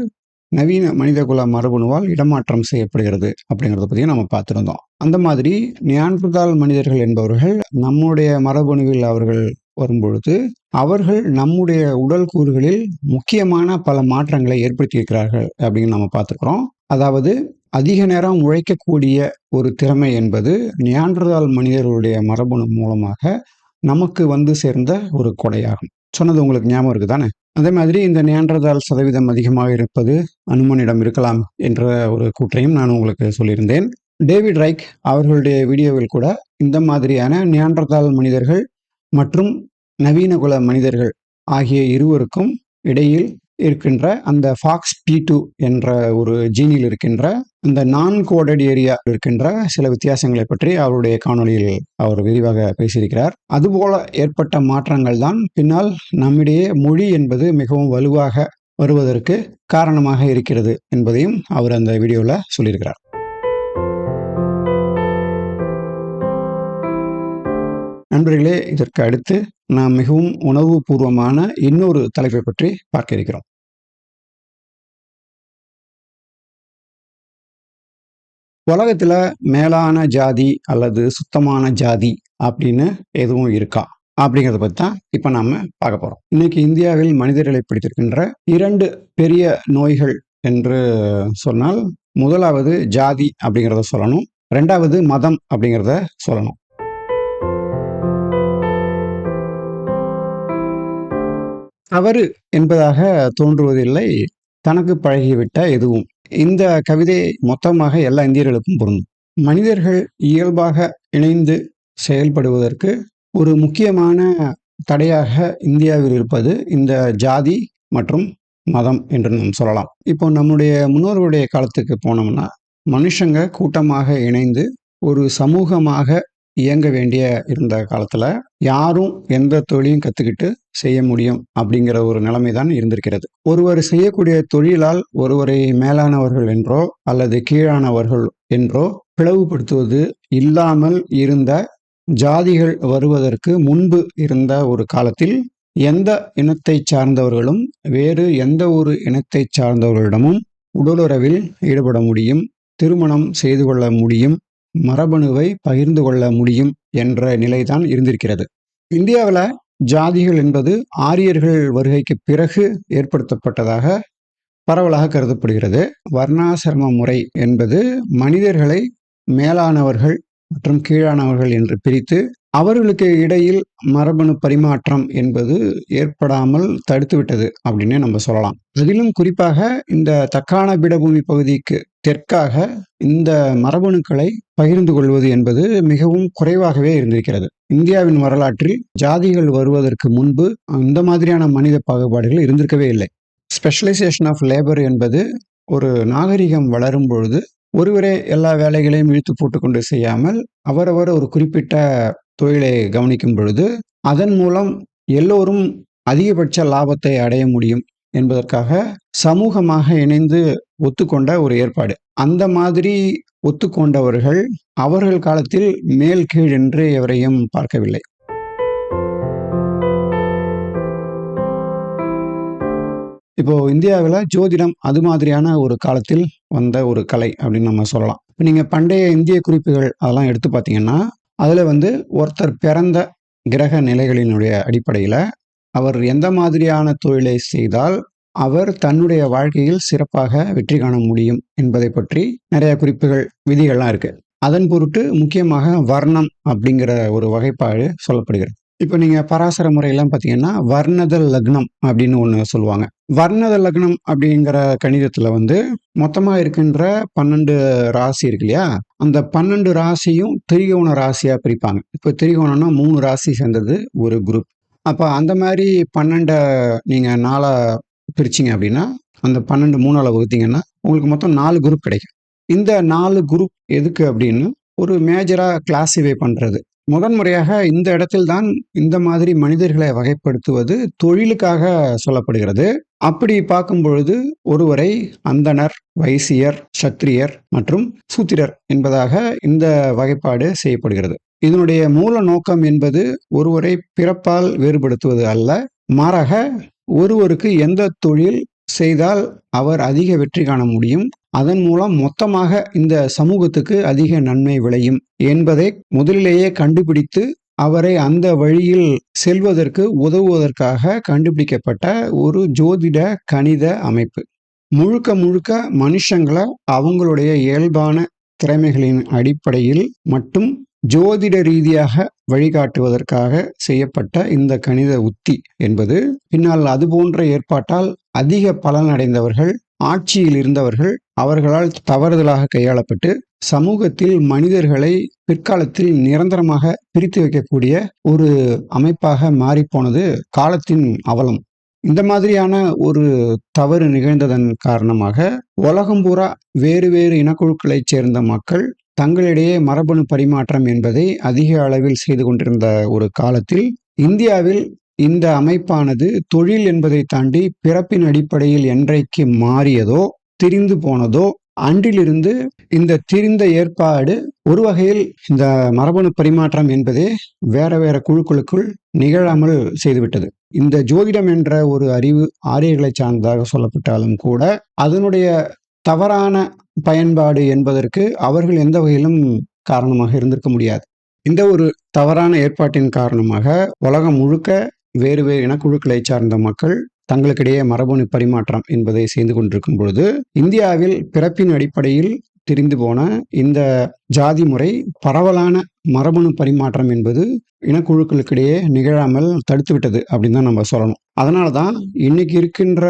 நவீன மனிதகுல மரபணுவால் இடமாற்றம் செய்யப்படுகிறது அப்படிங்கிறத பற்றியும் நம்ம பார்த்துருந்தோம். அந்த மாதிரி நியாண்டர்தால் மனிதர்கள் என்பவர்கள் நம்முடைய மரபணுவில் அவர்கள் வரும்பொழுது அவர்கள் நம்முடைய உடல் கூறுகளில் முக்கியமான பல மாற்றங்களை ஏற்படுத்தியிருக்கிறார்கள் அப்படின்னு நம்ம பார்த்துக்கிறோம். அதாவது அதிக நேரம் உழைக்கக்கூடிய ஒரு திறமை என்பது நியாண்டர்தால் மனிதர்களுடைய மரபணு மூலமாக நமக்கு வந்து சேர்ந்த ஒரு கொடையாகும். சொன்னது உங்களுக்கு ஞாபகம் இருக்குதானே? அதே மாதிரி இந்த நியாண்டர்தால் சதவீதம் அதிகமாக இருப்பது அனுமனிடம் இருக்கலாம் என்ற ஒரு கூற்றையும் நான் உங்களுக்கு சொல்லியிருந்தேன். டேவிட் ரைக் அவர்களுடைய வீடியோவில் கூட இந்த மாதிரியான நியாண்டர்தால் மனிதர்கள் மற்றும் நவீனகுல மனிதர்கள் ஆகிய இருவருக்கும் இடையில் இருக்கின்ற அந்த ஃபாக்ஸ் P2 என்ற ஒரு ஜீனில் இருக்கின்ற அந்த நான் கோடட் ஏரியா இருக்கின்ற சில வித்தியாசங்களை பற்றி அவருடைய காணொளியில் அவர் விரிவாக பேசியிருக்கிறார். அதுபோல ஏற்பட்ட மாற்றங்கள் தான் பின்னால் நம்மிடையே மொழி என்பது மிகவும் வலுவாக வருவதற்கு காரணமாக இருக்கிறது என்பதையும் அவர் அந்த வீடியோவில் சொல்லியிருக்கிறார். நண்பர்களே, இதற்கு அடுத்து நாம் மிகவும் உணர்வுபூர்வமான இன்னொரு தலைப்பை பற்றி பார்க்க இருக்கிறோம். உலகத்துல மேலான ஜாதி அல்லது சுத்தமான ஜாதி அப்படின்னு எதுவும் இருக்கா அப்படிங்கிறத பற்றி தான் இப்போ நாம பார்க்க போறோம். இன்னைக்கு இந்தியாவில் மனிதர்களை பிடித்திருக்கின்ற 2 பெரிய நோய்கள் என்று சொன்னால், முதலாவது ஜாதி அப்படிங்கிறத சொல்லணும், 2வது மதம் அப்படிங்கிறத சொல்லணும். தவறு என்பதாக தோன்றுவதில்லை தனக்கு பழகிவிட்ட எதுவும். இந்த கவிதை மொத்தமாக எல்லா இந்தியர்களுக்கும் பொருந்தும். மனிதர்கள் இயல்பாக இணைந்து செயல்படுவதற்கு ஒரு முக்கியமான தடையாக இந்தியாவில் இருப்பது இந்த ஜாதி மற்றும் மதம் என்று நாம் சொல்லலாம். இப்போ நம்முடைய முன்னோர்களுடைய காலத்துக்கு போனோம்னா, மனுஷங்க கூட்டமாக இணைந்து ஒரு சமூகமாக இயங்க வேண்டிய இருந்த காலத்துல யாரும் எந்த தொழிலையும் கத்துக்கிட்டு செய்ய முடியும் அப்படிங்கிற ஒரு நிலைமை தான் இருந்திருக்கிறது. ஒருவர் செய்யக்கூடிய தொழிலால் ஒருவரை மேலானவர்கள் என்றோ அல்லது கீழானவர்கள் என்றோ பிளவுபடுத்துவது இல்லாமல் இருந்த ஜாதிகள் வருவதற்கு முன்பு இருந்த ஒரு காலத்தில் எந்த இனத்தை சார்ந்தவர்களும் வேறு எந்த ஒரு இனத்தை சார்ந்தவர்களிடமும் உடலுறவில் ஈடுபட முடியும், திருமணம் செய்து கொள்ள முடியும், மரபணுவை பகிர்ந்து கொள்ள முடியும் என்ற நிலைதான் இருந்திருக்கிறது. இந்தியாவில் ஜாதிகள் என்பது ஆரியர்கள் வருகைக்கு பிறகு ஏற்படுத்தப்பட்டதாக பரவலாக கருதப்படுகிறது. வர்ணாசிரம முறை என்பது மனிதர்களை மேலானவர்கள் மற்றும் கீழானவர்கள் என்று பிரித்து அவர்களுக்கு இடையில் மரபணு பரிமாற்றம் என்பது ஏற்படாமல் தடுத்துவிட்டது அப்படின்னு நம்ம சொல்லலாம். அதிலும் குறிப்பாக இந்த தக்கான பீடபூமி பகுதிக்கு தெற்காக இந்த மரபணுக்களை பகிர்ந்து கொள்வது என்பது மிகவும் குறைவாகவே இருந்திருக்கிறது. இந்தியாவின் வரலாற்றில் ஜாதிகள் வருவதற்கு முன்பு இந்த மாதிரியான மனித பாகுபாடுகள் இருந்திருக்கவே இல்லை. ஸ்பெஷலைசேஷன் ஆஃப் லேபர் என்பது ஒரு நாகரிகம் வளரும் பொழுது ஒருவரே எல்லா வேலைகளையும் இழுத்து போட்டுக்கொண்டு செய்யாமல் அவரவர் ஒரு குறிப்பிட்ட தொழிலை கவனிக்கும் பொழுது அதன் மூலம் எல்லோரும் அதிகபட்ச லாபத்தை அடைய முடியும் என்பதற்காக சமூகமாக இணைந்து ஒத்துக்கொண்ட ஒரு ஏற்பாடு. அந்த மாதிரி ஒத்துக்கொண்டவர்கள் அவர்கள் காலத்தில் மேல் கீழ் என்று எவரையும் பார்க்கவில்லை. இப்போ இந்தியாவில் ஜோதிடம் அது மாதிரியான ஒரு காலத்தில் வந்த ஒரு கலை அப்படின்னு நம்ம சொல்லலாம். இப்போ நீங்கள் பண்டைய இந்திய குறிப்புகள் அதெல்லாம் எடுத்து பார்த்தீங்கன்னா அதில் ஒருத்தர் பிறந்த கிரக நிலைகளினுடைய அடிப்படையில் அவர் எந்த மாதிரியான தொழிலை செய்தால் அவர் தன்னுடைய வாழ்க்கையில் சிறப்பாக வெற்றி காண முடியும் என்பதை பற்றி நிறைய குறிப்புகள் விதிகள்லாம் இருக்கு. அதன் பொருட்டு முக்கியமாக வர்ணம் அப்படிங்கிற ஒரு வகைப்பாடு சொல்லப்படுகிறது. இப்போ நீங்கள் பராசர முறையெல்லாம் பார்த்தீங்கன்னா வர்ணத லக்னம் அப்படின்னு ஒன்று சொல்லுவாங்க. வர்ணத லக்னம் அப்படிங்கிற கணிதத்தில் மொத்தமாக இருக்கின்ற 12 ராசி இருக்கு இல்லையா, அந்த 12 ராசியும் திரிகோண ராசியாக பிரிப்பாங்க. இப்போ திரிகோணம்னா 3 ராசி சேர்ந்தது ஒரு குரூப். அப்போ அந்த மாதிரி 12 நீங்கள் 4 பிரிச்சிங்க அப்படின்னா அந்த 12 3ஆல் வகுத்தீங்கன்னா உங்களுக்கு மொத்தம் 4 குரூப் கிடைக்கும். இந்த 4 குரூப் எதுக்கு அப்படின்னு ஒரு மேஜராக கிளாசிஃபை பண்ணுறது. முதன்முறையாக இந்த இடத்தில் தான் இந்த மாதிரி மனிதர்களை வகைப்படுத்துவது தொழிலுக்காக சொல்லப்படுகிறது. அப்படி பார்க்கும் பொழுது ஒருவரை அந்தணர், வைசியர், சத்திரியர் மற்றும் சூத்திரர் என்பதாக இந்த வகைப்பாடு செய்யப்படுகிறது. இதனுடைய மூல நோக்கம் என்பது ஒருவரை பிறப்பால் வேறுபடுத்துவது அல்ல, மாறாக ஒருவருக்கு எந்த தொழில் செய்தால் அவர் அதிக வெற்றி காண முடியும், அதன் மூலம் மொத்தமாக இந்த சமூகத்துக்கு அதிக நன்மை விளையும் என்பதை முதலிலேயே கண்டுபிடித்து அவரை அந்த வழியில் செல்வதற்கு உதவுவதற்காக கண்டுபிடிக்கப்பட்ட ஒரு ஜோதிட கணித அமைப்பு. முழுக்க முழுக்க மனுஷங்களை அவங்களுடைய இயல்பான திறமைகளின் அடிப்படையில் மட்டும் ஜோதிட ரீதியாக வழிகாட்டுவதற்காக செய்யப்பட்ட இந்த கணித உத்தி என்பது பின்னால் அது போன்ற ஏற்பாட்டால் அதிக பலனடைந்தவர்கள், ஆட்சியில் இருந்தவர்கள், அவர்களால் தவறுதலாக கையாளப்பட்டு சமூகத்தில் மனிதர்களை பிற்காலத்தில் நிரந்தரமாக பிரித்து வைக்கக்கூடிய ஒரு அமைப்பாக மாறிப்போனது காலத்தின் அவலம். இந்த மாதிரியான ஒரு தவறு நிகழ்ந்ததன் காரணமாக உலகம் பூரா வேறு வேறு இனக்குழுக்களைச் சேர்ந்த மக்கள் தங்களிடையே மரபணு பரிமாற்றம் என்பதை அதிக அளவில் செய்து கொண்டிருந்த ஒரு காலத்தில் இந்தியாவில் இந்த அமைப்பானது தொழில் என்பதை தாண்டி பிறப்பின் அடிப்படையில் என்றைக்கு மாறியதோ, திரிந்து போனதோ, அன்றிலிருந்து இந்த திரிந்த ஏற்பாடு ஒரு வகையில் இந்த மரபணு பரிமாற்றம் என்பதே வேற வேற குழுக்களுக்குள் நிகழாமல் செய்துவிட்டது. இந்த ஜோதிடம் என்ற ஒரு அறிவு ஆரியர்களை சார்ந்ததாக சொல்லப்பட்டாலும் கூட அதனுடைய தவறான பயன்பாடு என்பதற்கு அவர்கள் எந்த வகையிலும் காரணமாக இருந்திருக்க முடியாது. இந்த ஒரு தவறான ஏற்பாட்டின் காரணமாக உலகம் முழுக்க வேறு வேறு இனக்குழுக்களை சார்ந்த மக்கள் தங்களுக்கிடையே மரபணு பரிமாற்றம் என்பதை செய்து கொண்டிருக்கும் பொழுது இந்தியாவில் பிறப்பின் அடிப்படையில் திரிந்து போன இந்த ஜாதி முறை பரவலான மரபணு பரிமாற்றம் என்பது இனக்குழுக்களுக்கிடையே நிகழாமல் தடுத்து விட்டது அப்படின்னு தான் நம்ம சொல்லணும். அதனால தான் இன்னைக்கு இருக்கின்ற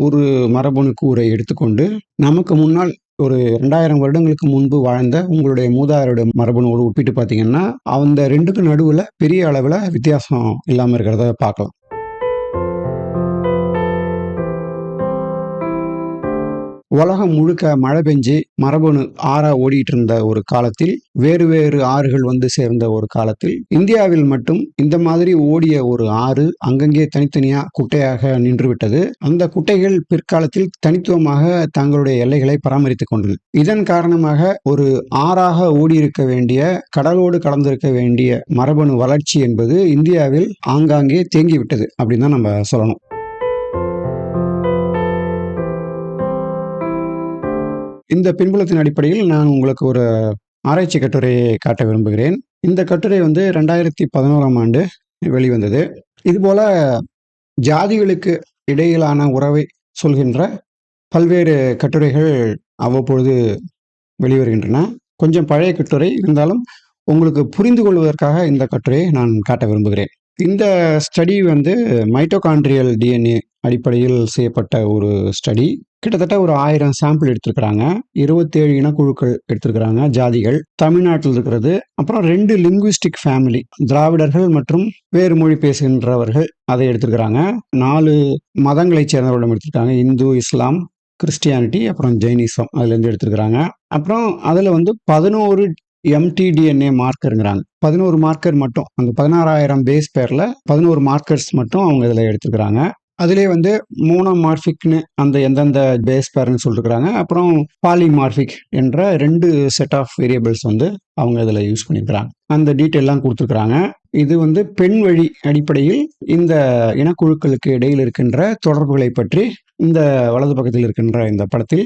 ஒரு மரபணு கூறை எடுத்துக்கொண்டு நமக்கு முன்னால் ஒரு 2000 வருடங்களுக்கு முன்பு வாழ்ந்த உங்களுடைய மூதாதையருடைய மரபணுவோடு ஒப்பிட்டு பார்த்தீங்கன்னா அந்த ரெண்டுக்கும் நடுவில் பெரிய அளவில் வித்தியாசம் இல்லாமல் இருக்கிறத பார்க்கலாம். உலகம் முழுக்க மழை பெஞ்சு மரபணு ஆறா ஓடிட்டு இருந்த ஒரு காலத்தில், வேறு வேறு ஆறுகள் வந்து சேர்ந்த ஒரு காலத்தில், இந்தியாவில் மட்டும் இந்த மாதிரி ஓடிய ஒரு ஆறு அங்கங்கே தனித்தனியா குட்டையாக நின்று விட்டது. அந்த குட்டைகள் பிற்காலத்தில் தனித்துவமாக தங்களுடைய எல்லைகளை பராமரித்துக் கொண்டது. இதன் காரணமாக ஒரு ஆறாக ஓடியிருக்க வேண்டிய, கடலோடு கலந்திருக்க வேண்டிய மரபணு வளர்ச்சி என்பது இந்தியாவில் ஆங்காங்கே தேங்கிவிட்டது அப்படின்னு தான் நம்ம சொல்லணும். இந்த பின்புலத்தின் அடிப்படையில் நான் உங்களுக்கு ஒரு ஆராய்ச்சி கட்டுரையை காட்ட விரும்புகிறேன். இந்த கட்டுரை வந்து 2011ஆம் ஆண்டு வெளிவந்தது. இதுபோல ஜாதிகளுக்கு இடையிலான உறவை சொல்கின்ற பல்வேறு கட்டுரைகள் அவ்வப்பொழுது வெளிவருகின்றன. கொஞ்சம் பழைய கட்டுரை இருந்தாலும் உங்களுக்கு புரிந்து கொள்வதற்காக இந்த கட்டுரையை நான் காட்ட விரும்புகிறேன். இந்த ஸ்டடி வந்து மைட்டோகாண்ட்ரியல் டிஎன்ஏ அடிப்படையில் செய்யப்பட்ட ஒரு ஸ்டடி. கிட்டத்தட்ட ஒரு 1000 சாம்பிள் எடுத்திருக்கிறாங்க. 27 இனக்குழுக்கள் எடுத்திருக்கிறாங்க, ஜாதிகள். தமிழ்நாட்டில் இருக்கிறது. அப்புறம் 2 லிங்குவிஸ்டிக் ஃபேமிலி, திராவிடர்கள் மற்றும் வேறு மொழி பேசுகின்றவர்கள், அதை எடுத்திருக்கிறாங்க. 4 மதங்களைச் சேர்ந்தவர்களிடம் எடுத்திருக்காங்க. இந்து, இஸ்லாம், கிறிஸ்டியானிட்டி, அப்புறம் ஜெயினிசம் அதுலேருந்து எடுத்திருக்கிறாங்க. அப்புறம் அதில் வந்து 11 mtDNA மார்க்கருங்கிறாங்க. 11 மார்க்கர் மட்டும், அந்த 16,000 பேஸ் பேரில் 11 மார்க்கர்ஸ் மட்டும் அவங்க இதில் எடுத்துக்கிறாங்க. அதிலே வந்து மோனோமார்பிக்னு அந்த எந்தெந்த பேஸ் பேர்னு சொல்லிருக்கிறாங்க. அப்புறம் பாலிமார்பிக் என்ற 2 செட் ஆஃப் வேரியபிள்ஸ் வந்து அவங்க இதில் யூஸ் பண்ணியிருக்கிறாங்க. அந்த டீட்டெயிலாம் கொடுத்துருக்குறாங்க. இது வந்து பெண் வழி அடிப்படையில் இந்த இனக்குழுக்களுக்கு இடையில் இருக்கின்ற தொடர்புகளை பற்றி இந்த வலது பக்கத்தில் இருக்கின்ற இந்த படத்தில்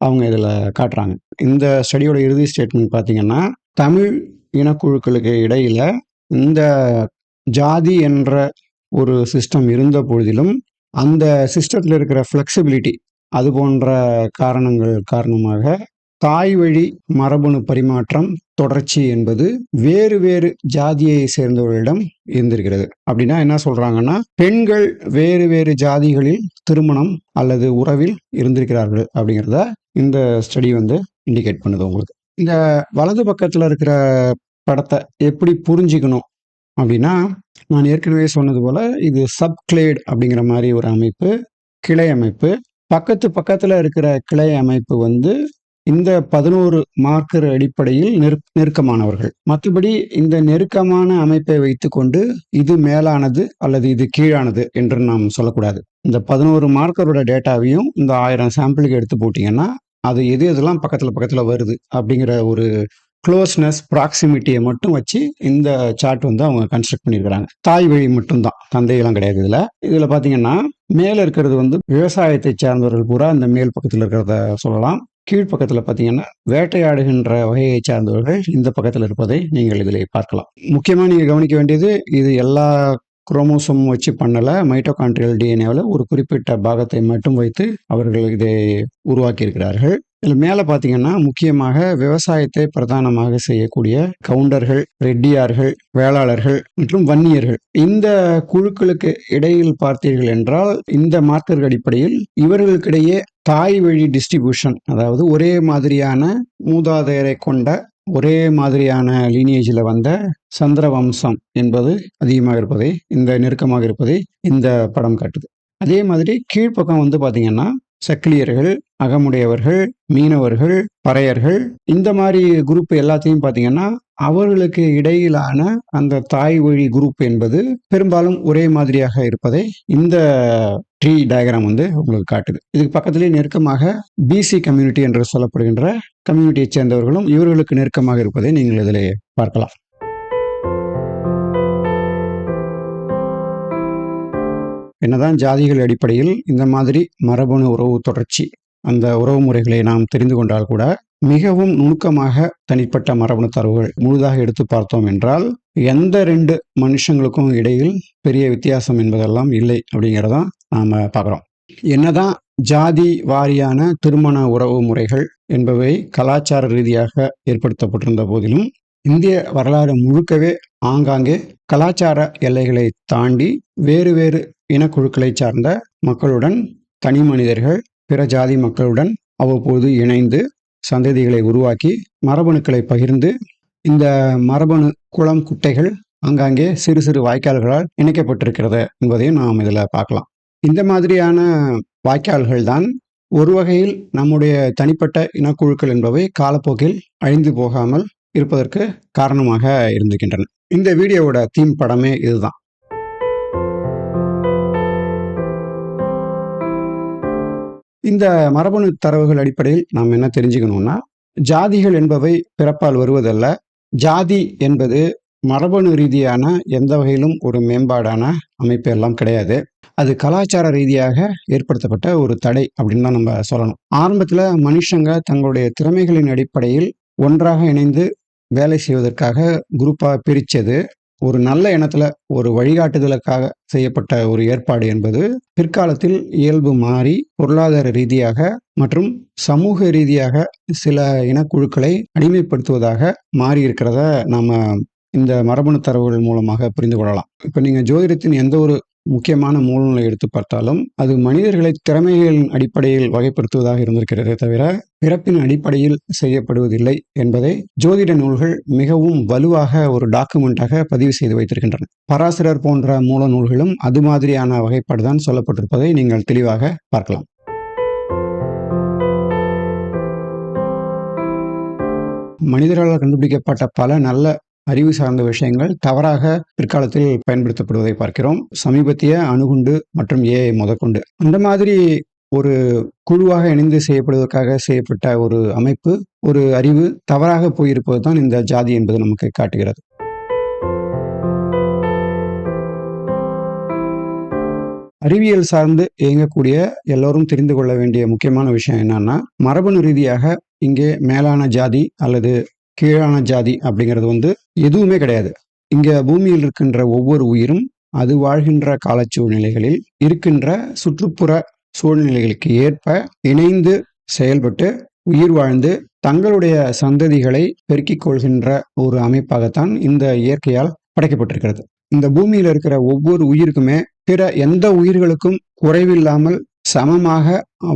அவங்க இதில் காட்டுறாங்க. இந்த ஸ்டடியோட இறுதி ஸ்டேட்மெண்ட் பார்த்தீங்கன்னா, தமிழ் இனக்குழுக்களுக்கு இடையில இந்த ஜாதி என்ற ஒரு சிஸ்டம் இருந்த பொழுதிலும் அந்த சிஸ்டத்தில் இருக்கிற ஃப்ளெக்சிபிலிட்டி, அது போன்ற காரணங்கள் காரணமாக தாய் வழி மரபணு பரிமாற்றம் தொடர்ச்சி என்பது வேறு வேறு ஜாதியை சேர்ந்தவர்களிடம் இருந்திருக்கிறது. அப்படின்னா என்ன சொல்றாங்கன்னா, பெண்கள் வேறு வேறு ஜாதிகளில் திருமணம் அல்லது உறவில் இருந்திருக்கிறார்கள் அப்படிங்கிறத இந்த ஸ்டடி வந்து இண்டிகேட் பண்ணுது உங்களுக்கு. இந்த வலது பக்கத்தில் இருக்கிற படத்தை எப்படி புரிஞ்சுக்கணும் அப்படின்னா, நான் ஏற்கனவே சொன்னது போல இது சப்கிளேட் அப்படிங்கிற மாதிரி ஒரு அமைப்பு, கிளை அமைப்பு. பக்கத்தில் இருக்கிற கிளை அமைப்பு வந்து இந்த 11 மார்க்கர் அடிப்படையில் நெருக்கமானவர்கள். மற்றபடி இந்த நெருக்கமான அமைப்பை வைத்துக்கொண்டு இது மேலானது அல்லது இது கீழானது என்று நாம் சொல்லக்கூடாது. இந்த 11 மார்க்கரோட டேட்டாவையும் இந்த 1000 சாம்பிளுக்கு எடுத்து போட்டிங்கன்னா அது எது எதெல்லாம் பக்கத்தில் வருது அப்படிங்கிற ஒரு க்ளோஸ்னஸ், ப்ராக்சிமிட்டியை மட்டும் வச்சு இந்த சார்ட் வந்து அவங்க கன்ஸ்ட்ரக்ட் பண்ணியிருக்கிறாங்க. தாய் வழி மட்டும்தான், தந்தையெல்லாம் கிடையாது. இதில் பார்த்தீங்கன்னா மேலே இருக்கிறது வந்து விவசாயத்தை சார்ந்தவர்கள் பூரா இந்த மேல் பக்கத்தில் இருக்கிறத சொல்லலாம். கீழ்ப்பக்கத்தில் பார்த்தீங்கன்னா வேட்டையாடுகின்ற வகையை சார்ந்தவர்கள் இந்த பக்கத்தில் இருப்பதை நீங்கள் இதில் பார்க்கலாம். முக்கியமாக நீங்கள் கவனிக்க வேண்டியது, இது எல்லா குரோமோசோம் வச்சு பண்ணல, மைட்டோகாண்ட்ரியல் டிஎன்ஏவில் ஒரு குறிப்பிட்ட பாகத்தை மட்டும் வைத்து அவர்கள் இதை உருவாக்கி இருக்கிறார்கள். இதில் மேலே பார்த்தீங்கன்னா முக்கியமாக விவசாயத்தை பிரதானமாக செய்யக்கூடிய கவுண்டர்கள், ரெட்டியார்கள், வேளாளர்கள் மற்றும் வன்னியர்கள், இந்த குழுக்களுக்கு இடையில் பார்த்தீர்கள் என்றால் இந்த மார்க்கர் அடிப்படையில் இவர்களுக்கிடையே தாய் வழி டிஸ்ட்ரிபியூஷன், அதாவது ஒரே மாதிரியான மூதாதையரை கொண்ட ஒரே மாதிரியான லீனியேஜில் வந்த சந்திர வம்சம் என்பது அதிகமாக இருப்பதை, இந்த நெருக்கமாக இருப்பதை இந்த படம் காட்டுது. அதே மாதிரி கீழ்ப்பக்கம் வந்து பார்த்தீங்கன்னா சக்கிலியர்கள், அகமுடையவர்கள், மீனவர்கள், பறையர்கள், இந்த மாதிரி குரூப் எல்லாத்தையும் பார்த்தீங்கன்னா அவர்களுக்கு இடையிலான அந்த தாய் வழி குரூப் என்பது பெரும்பாலும் ஒரே மாதிரியாக இருப்பதை இந்த ட்ரீ டயக்ராம் வந்து உங்களுக்கு காட்டுது. இதுக்கு பக்கத்திலே நெருக்கமாக பிசி கம்யூனிட்டி என்று சொல்லப்படுகின்ற கம்யூனிட்டியை சேர்ந்தவர்களும் இவர்களுக்கு நெருக்கமாக இருப்பதை நீங்கள் இதில் பார்க்கலாம். என்னதான் ஜாதிகள் அடிப்படையில் இந்த மாதிரி மரபணு உறவு தொடர்ச்சி, அந்த உறவு முறைகளை நாம் தெரிந்து கொண்டால் கூட மிகவும் நுணுக்கமாக தனிப்பட்ட மரபணு தரவுகள் முழுதாக எடுத்து பார்த்தோம் என்றால் எந்த ரெண்டு மனுஷங்களுக்கும் இடையில் பெரிய வித்தியாசம் என்பதெல்லாம் இல்லை அப்படிங்கிறதான் நாம் பார்க்குறோம். என்னதான் ஜாதி வாரியான திருமண உறவு முறைகள் என்பவை கலாச்சார ரீதியாக ஏற்படுத்தப்பட்டிருந்த போதிலும் இந்திய வரலாறு முழுக்கவே ஆங்காங்கே கலாச்சார எல்லைகளை தாண்டி வேறு வேறு இனக்குழுக்களை சார்ந்த மக்களுடன், தனி மனிதர்கள், பிற ஜாதி மக்களுடன் அவ்வப்போது இணைந்து சந்ததிகளை உருவாக்கி மரபணுக்களை பகிர்ந்து இந்த மரபணு குளம் குட்டைகள் ஆங்காங்கே சிறு சிறு வாய்க்கால்களால் இணைக்கப்பட்டிருக்கிறது என்பதையும் நாம் இதில் பார்க்கலாம். இந்த மாதிரியான வாய்க்கால்கள் தான் ஒரு வகையில் நம்முடைய தனிப்பட்ட இனக்குழுக்கள் என்பவை காலப்போக்கில் அழிந்து போகாமல் இருப்பதற்கு காரணமாக இருந்திருக்கின்றன. இந்த வீடியோவோட தீம் படமே இதுதான். இந்த மரபணு தரவுகள் அடிப்படையில் நாம் என்ன தெரிஞ்சுக்கணும்னா, ஜாதிகள் என்பவை பிறப்பால் வருவதல்ல. ஜாதி என்பது மரபணு ரீதியான எந்த வகையிலும் ஒரு மேம்பாடான அமைப்பு எல்லாம் கிடையாது. அது கலாச்சார ரீதியாக ஏற்படுத்தப்பட்ட ஒரு தடை அப்படின்னு தான் நம்ம சொல்லணும். ஆரம்பத்தில் மனுஷங்க தங்களுடைய திறமைகளின் அடிப்படையில் ஒன்றாக இணைந்து வேலை செய்வதற்காக குரூப்பாக பிரித்தது ஒரு நல்ல எண்ணத்துல ஒரு வழிகாட்டுதலுக்காக செய்யப்பட்ட ஒரு ஏற்பாடு என்பது பிற்காலத்தில் இயல்பு மாறி பொருளாதார ரீதியாக மற்றும் சமூக ரீதியாக சில இனக்குழுக்களை அடிமைப்படுத்துவதாக மாறி இருக்கிறத நாம இந்த மரபணு தரவுகள் மூலமாக புரிந்து கொள்ளலாம். இப்போ நீங்க ஜோதிடத்தின் எந்த ஒரு முக்கியமான மூலங்களை எடுத்து பார்த்தாலும் அது மனிதர்களை திறமைகளின் அடிப்படையில் வகைப்படுத்துவதாக இருந்திருக்கிறதே தவிர பிறப்பின் அடிப்படையில் செய்யப்படுவதில்லை என்பதை ஜோதிட நூல்கள் மிகவும் வலுவாக ஒரு டாக்குமெண்டாக பதிவு செய்து வைத்திருக்கின்றன. பராசரர் போன்ற மூல நூல்களும் அது மாதிரியான வகைப்பாடுதான் சொல்லப்பட்டிருப்பதை நீங்கள் தெளிவாக பார்க்கலாம். மனிதர்களால் கண்டுபிடிக்கப்பட்ட பல நல்ல அறிவு சார்ந்த விஷயங்கள் தவறாக பிற்காலத்தில் பயன்படுத்தப்படுவதை பார்க்கிறோம். சமீபத்திய அணுகுண்டு மற்றும் ஏஐ முதற்கொண்டு அந்த மாதிரி ஒரு குழுவாக இணைந்து செய்யப்படுவதற்காக செய்யப்பட்ட ஒரு அமைப்பு, ஒரு அறிவு தவறாக போயிருப்பது தான் இந்த ஜாதி என்பது நமக்கு காட்டுகிறது. அறிவியல் சார்ந்து இயங்கக்கூடிய எல்லோரும் தெரிந்து கொள்ள வேண்டிய முக்கியமான விஷயம் என்னன்னா, மரபணு ரீதியாக இங்கே மேலான ஜாதி அல்லது கீழான ஜாதி அப்படிங்கிறது எதுவுமே கிடையாது. இங்க பூமியில் இருக்கின்ற ஒவ்வொரு உயிரும் அது வாழ்கின்ற கால சூழ்நிலைகளில் இருக்கின்ற சுற்றுப்புற சூழ்நிலைகளுக்கு ஏற்ப இணைந்து செயல்பட்டு உயிர் வாழ்ந்து தங்களுடைய சந்ததிகளை பெருக்கிக் கொள்கின்ற ஒரு அமைப்பாகத்தான் இந்த இயற்கையால் படைக்கப்பட்டிருக்கிறது. இந்த பூமியில இருக்கிற ஒவ்வொரு உயிருக்குமே பிற எந்த உயிர்களுக்கும் குறைவில்லாமல் சமமாக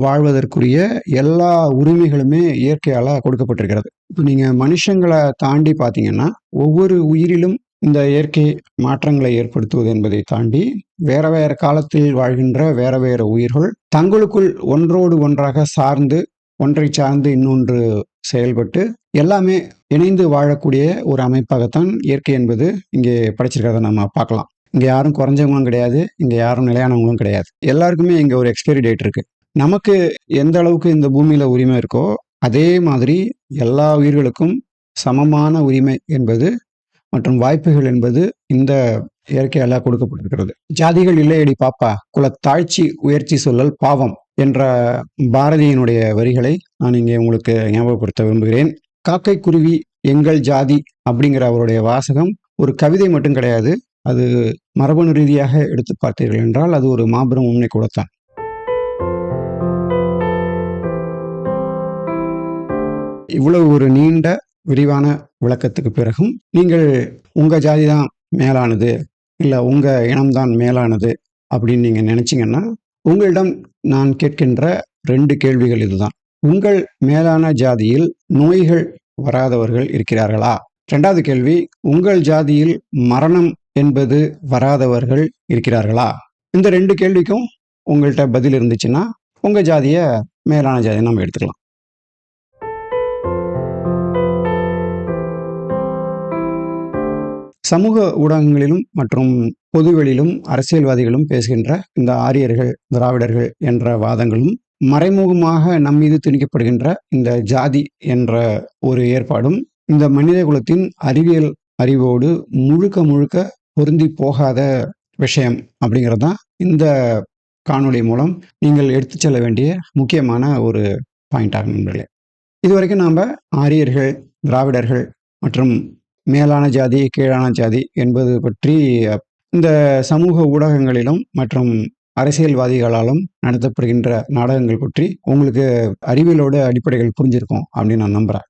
வாழ்வதற்குரிய எல்லா உரிமைகளுமே இயற்கையால கொடுக்கப்பட்டிருக்கிறது. இப்போ நீங்க மனுஷங்களை தாண்டி பார்த்தீங்கன்னா ஒவ்வொரு உயிரிலும் இந்த இயற்கை மாற்றங்களை ஏற்படுத்துவது என்பதை தாண்டி வேற வேற காலத்தில் வாழ்கின்ற வேற வேற உயிர்கள் தங்களுக்குள் ஒன்றோடு ஒன்றாக சார்ந்து ஒன்றை சார்ந்து இன்னொன்று செயல்பட்டு எல்லாமே இணைந்து வாழக்கூடிய ஒரு அமைப்பாகத்தான் இயற்கை என்பது இங்கே படைச்சிருக்கிறத நம்ம பார்க்கலாம். இங்க யாரும் குறைஞ்சவங்களும் கிடையாது, இங்க யாரும் நிலையானவங்களும் கிடையாது. எல்லாருக்குமே இங்க ஒரு எக்ஸ்பைரி டேட் இருக்கு. நமக்கு எந்த அளவுக்கு இந்த பூமியில உரிமை இருக்கோ அதே மாதிரி எல்லா உயிர்களுக்கும் சமமான உரிமை என்பது மற்றும் வாய்ப்புகள் என்பது இந்த இயற்கையால கொடுக்கப்பட்டிருக்கிறது. ஜாதிகள் இல்லையடி பாப்பா, குலத்தாழ்ச்சி உயர்ச்சி சொல்லல் பாவம் என்ற பாரதியினுடைய வரிகளை நான் இங்கே உங்களுக்கு ஞாபகப்படுத்த விரும்புகிறேன். காக்கை குருவி எங்கள் ஜாதி அப்படிங்கிற அவருடைய வாசகம் ஒரு கவிதை மட்டும் கிடையாது. அது மரபணு ரீதியாக எடுத்து பார்த்தீர்கள் என்றால் அது ஒரு மாபெரும் உண்மை கூடத்தான். இவ்வளவு ஒரு நீண்ட விரிவான விளக்கத்துக்கு பிறகும் நீங்கள் உங்க ஜாதி தான் மேலானது, இல்லை உங்க இனம்தான் மேலானது அப்படின்னு நீங்க நினைச்சீங்கன்னா, உங்களிடம் நான் கேட்கின்ற 2 கேள்விகள் இதுதான். உங்கள் மேலான ஜாதியில் நோய்கள் வராதவர்கள் இருக்கிறார்களா? 2வது கேள்வி, உங்கள் ஜாதியில் மரணம் என்பது வராதவர்கள் இருக்கிறார்களா? இந்த 2 கேள்விக்கும் உங்கள்கிட்ட பதில் இருந்துச்சுன்னா உங்க ஜாதிய மேலான ஜாதியை நம்ம எடுத்துக்கலாம். சமூக ஊடகங்களிலும் மற்றும் பொதுவெளியிலும் அரசியல்வாதிகளும் பேசுகின்ற இந்த ஆரியர்கள், திராவிடர்கள் என்ற வாதங்களும் மறைமுகமாக நம் மீது திணிக்கப்படுகின்ற இந்த ஜாதி என்ற ஒரு ஏற்பாடும் இந்த மனித குலத்தின் அறிவியல் அறிவோடு முழுக்க முழுக்க பொருந்தி போகாத விஷயம் அப்படிங்கிறது தான் இந்த காணொளி மூலம் நீங்கள் எடுத்து செல்ல வேண்டிய முக்கியமான ஒரு பாயிண்டாக நண்பர்களே. இதுவரைக்கும் நாம் ஆரியர்கள், திராவிடர்கள் மற்றும் மேலான ஜாதி, கீழான ஜாதி என்பது பற்றி இந்த சமூக ஊடகங்களிலும் மற்றும் அரசியல்வாதிகளாலும் நடத்தப்படுகின்ற நாடகங்கள் பற்றி உங்களுக்கு அறிவியலோட அடிப்படைகள் புரிஞ்சிருக்கும் அப்படின்னு நான் நம்புறேன்.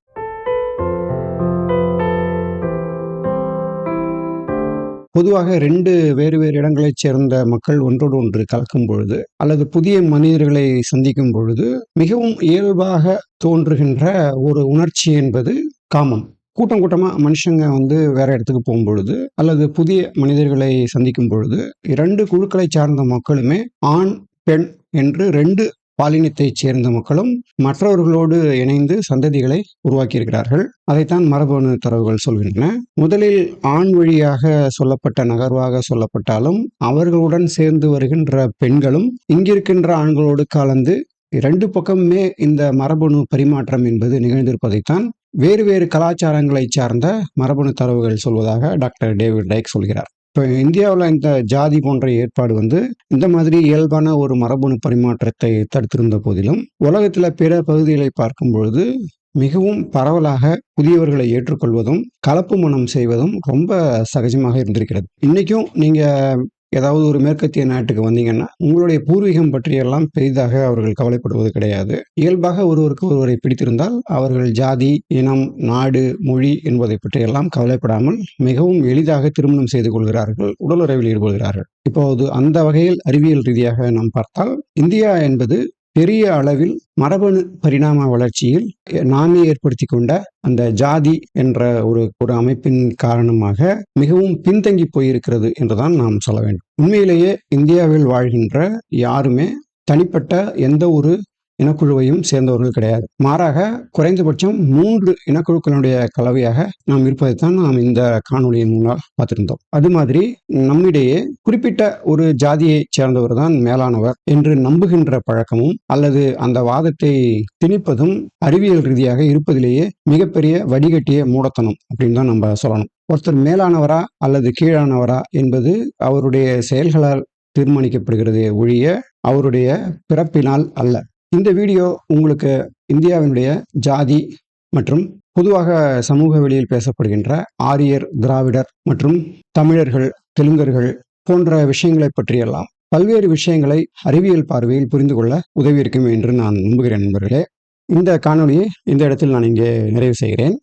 பொதுவாக 2 வேறு வேறு இடங்களைச் சேர்ந்த மக்கள் ஒன்றோடு ஒன்று கலக்கும் பொழுது அல்லது புதிய மனிதர்களை சந்திக்கும் பொழுது மிகவும் இயல்பாக தோன்றுகின்ற ஒரு உணர்ச்சி என்பது காமம். கூட்டமா மனுஷங்க வேற இடத்துக்கு போகும்பொழுது அல்லது புதிய மனிதர்களை சந்திக்கும் பொழுது 2 குழுக்களை சார்ந்த மக்களுமே ஆண், பெண் என்று 2 பாலினத்தைச் சேர்ந்த மக்களும் மற்றவர்களோடு இணைந்து சந்ததிகளை உருவாக்கியிருக்கிறார்கள். அதைத்தான் மரபணு தரவுகள் சொல்கின்றன. முதலில் ஆண் வழியாக சொல்லப்பட்ட நகர்வாக சொல்லப்பட்டாலும் அவர்களுடன் சேர்ந்து வருகின்ற பெண்களும் இங்கிருக்கின்ற ஆண்களோடு கலந்து 2 பக்கமுமே இந்த மரபணு பரிமாற்றம் என்பது நிகழ்ந்திருப்பதைத்தான் வேறு வேறு கலாச்சாரங்களை சார்ந்த மரபணு தரவுகள் சொல்வதாக டாக்டர் டேவிட் ரைக் சொல்கிறார். இப்போ இந்தியாவில் இந்த ஜாதி போன்ற ஏற்பாடு இந்த மாதிரி இயல்பான ஒரு மரபணு பரிமாற்றத்தை தடுத்திருந்த போதிலும் உலகத்தில் பிற பகுதிகளை பார்க்கும் பொழுது மிகவும் பரவலாக புதியவர்களை ஏற்றுக்கொள்வதும் கலப்பு மனம் செய்வதும் ரொம்ப சகஜமாக இருந்திருக்கிறது. இன்னைக்கும் நீங்க ஏதாவது ஒரு மேற்கத்திய நாட்டுக்கு வந்தீங்கன்னா உங்களுடைய பூர்வீகம் பற்றியெல்லாம் பெரிதாக அவர்கள் கவலைப்படுவது கிடையாது. இயல்பாக ஒருவருக்கு ஒருவரை பிடித்திருந்தால் அவர்கள் ஜாதி, இனம், நாடு, மொழி என்பதை பற்றியெல்லாம் கவலைப்படாமல் மிகவும் எளிதாக திருமணம் செய்து கொள்கிறார்கள், உடலுறவில் ஈடுபடுகிறார்கள். இப்போது அந்த வகையில் அறிவியல் ரீதியாக நாம் பார்த்தால் இந்தியா என்பது பெரிய அளவில் மரபணு பரிணாம வளர்ச்சியில் நாமே ஏற்படுத்தி கொண்ட அந்த ஜாதி என்ற ஒரு அமைப்பின் காரணமாக மிகவும் பின்தங்கி போயிருக்கிறது என்றுதான் நாம் சொல்ல வேண்டும். உண்மையிலேயே இந்தியாவில் வாழ்கின்ற யாருமே தனிப்பட்ட எந்த ஒரு இனக்குழுவையும் சேர்ந்தவர்கள் கிடையாது. மாறாக குறைந்தபட்சம் 3 இனக்குழுக்களுடைய கலவையாக நாம் இருப்பதைத்தான் நாம் இந்த காணொலியின் முன்னால் பார்த்திருந்தோம். அது மாதிரி நம்மிடையே குறிப்பிட்ட ஒரு ஜாதியை சேர்ந்தவர் தான் மேலானவர் என்று நம்புகின்ற பழக்கமும் அல்லது அந்த வாதத்தை திணிப்பதும் அறிவியல் ரீதியாக இருப்பதிலேயே மிகப்பெரிய வடிகட்டிய மூடத்தனம் அப்படின்னு தான் நம்ம சொல்லணும். ஒருத்தர் மேலானவரா அல்லது கீழானவரா என்பது அவருடைய செயல்களால் தீர்மானிக்கப்படுகிறதே ஒழிய அவருடைய பிறப்பினால் அல்ல. இந்த வீடியோ உங்களுக்கு இந்தியாவினுடைய ஜாதி மற்றும் பொதுவாக சமூக வெளியில் பேசப்படுகின்ற ஆரியர், திராவிடர் மற்றும் தமிழர்கள், தெலுங்கர்கள் போன்ற விஷயங்களை பற்றியெல்லாம் பல்வேறு விஷயங்களை அறிவியல் பார்வையில் புரிந்து கொள்ள உதவி இருக்கும் என்று நான் நம்புகிறேன் நண்பர்களே. இந்த காணொலியை இந்த இடத்தில் நான் இங்கே நிறைவு செய்கிறேன்.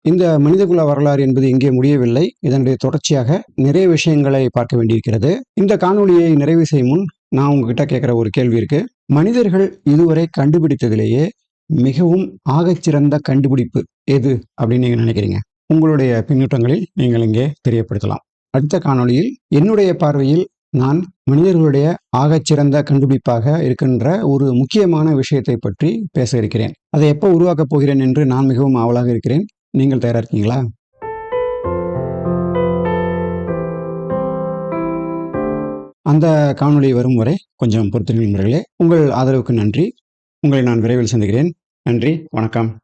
இந்த மனிதகுல வரலாறு என்பது இங்கே முடியவில்லை. இதனுடைய தொடர்ச்சியாக நிறைய விஷயங்களை பார்க்க வேண்டியிருக்கிறது. இந்த காணொலியை நிறைவு செய்யும் முன் நான் உங்ககிட்ட கேட்கிற ஒரு கேள்வி இருக்கு. மனிதர்கள் இதுவரை கண்டுபிடித்ததிலேயே மிகவும் ஆகச்சிறந்த கண்டுபிடிப்பு எது அப்படின்னு நீங்க நினைக்கிறீங்க? உங்களுடைய பின்னூட்டங்களில் நீங்கள் இங்கே தெரியப்படுத்தலாம். அடுத்த காணொலியில் என்னுடைய பார்வையில் நான் மனிதர்களுடைய ஆகச்சிறந்த கண்டுபிடிப்பாக இருக்கின்ற ஒரு முக்கியமான விஷயத்தை பற்றி பேச இருக்கிறேன். அதை எப்போ உருவாக்கப் போகிறேன் என்று நான் மிகவும் ஆவலாக இருக்கிறேன். நீங்கள் தயாரா இருக்கீங்களா? அந்த காணொளி வரும் வரை கொஞ்சம் பொறுத்திருங்கள் நண்பர்களே. உங்கள் ஆதரவுக்கு நன்றி. உங்களை நான் விரைவில் சந்திக்கிறேன். நன்றி, வணக்கம்.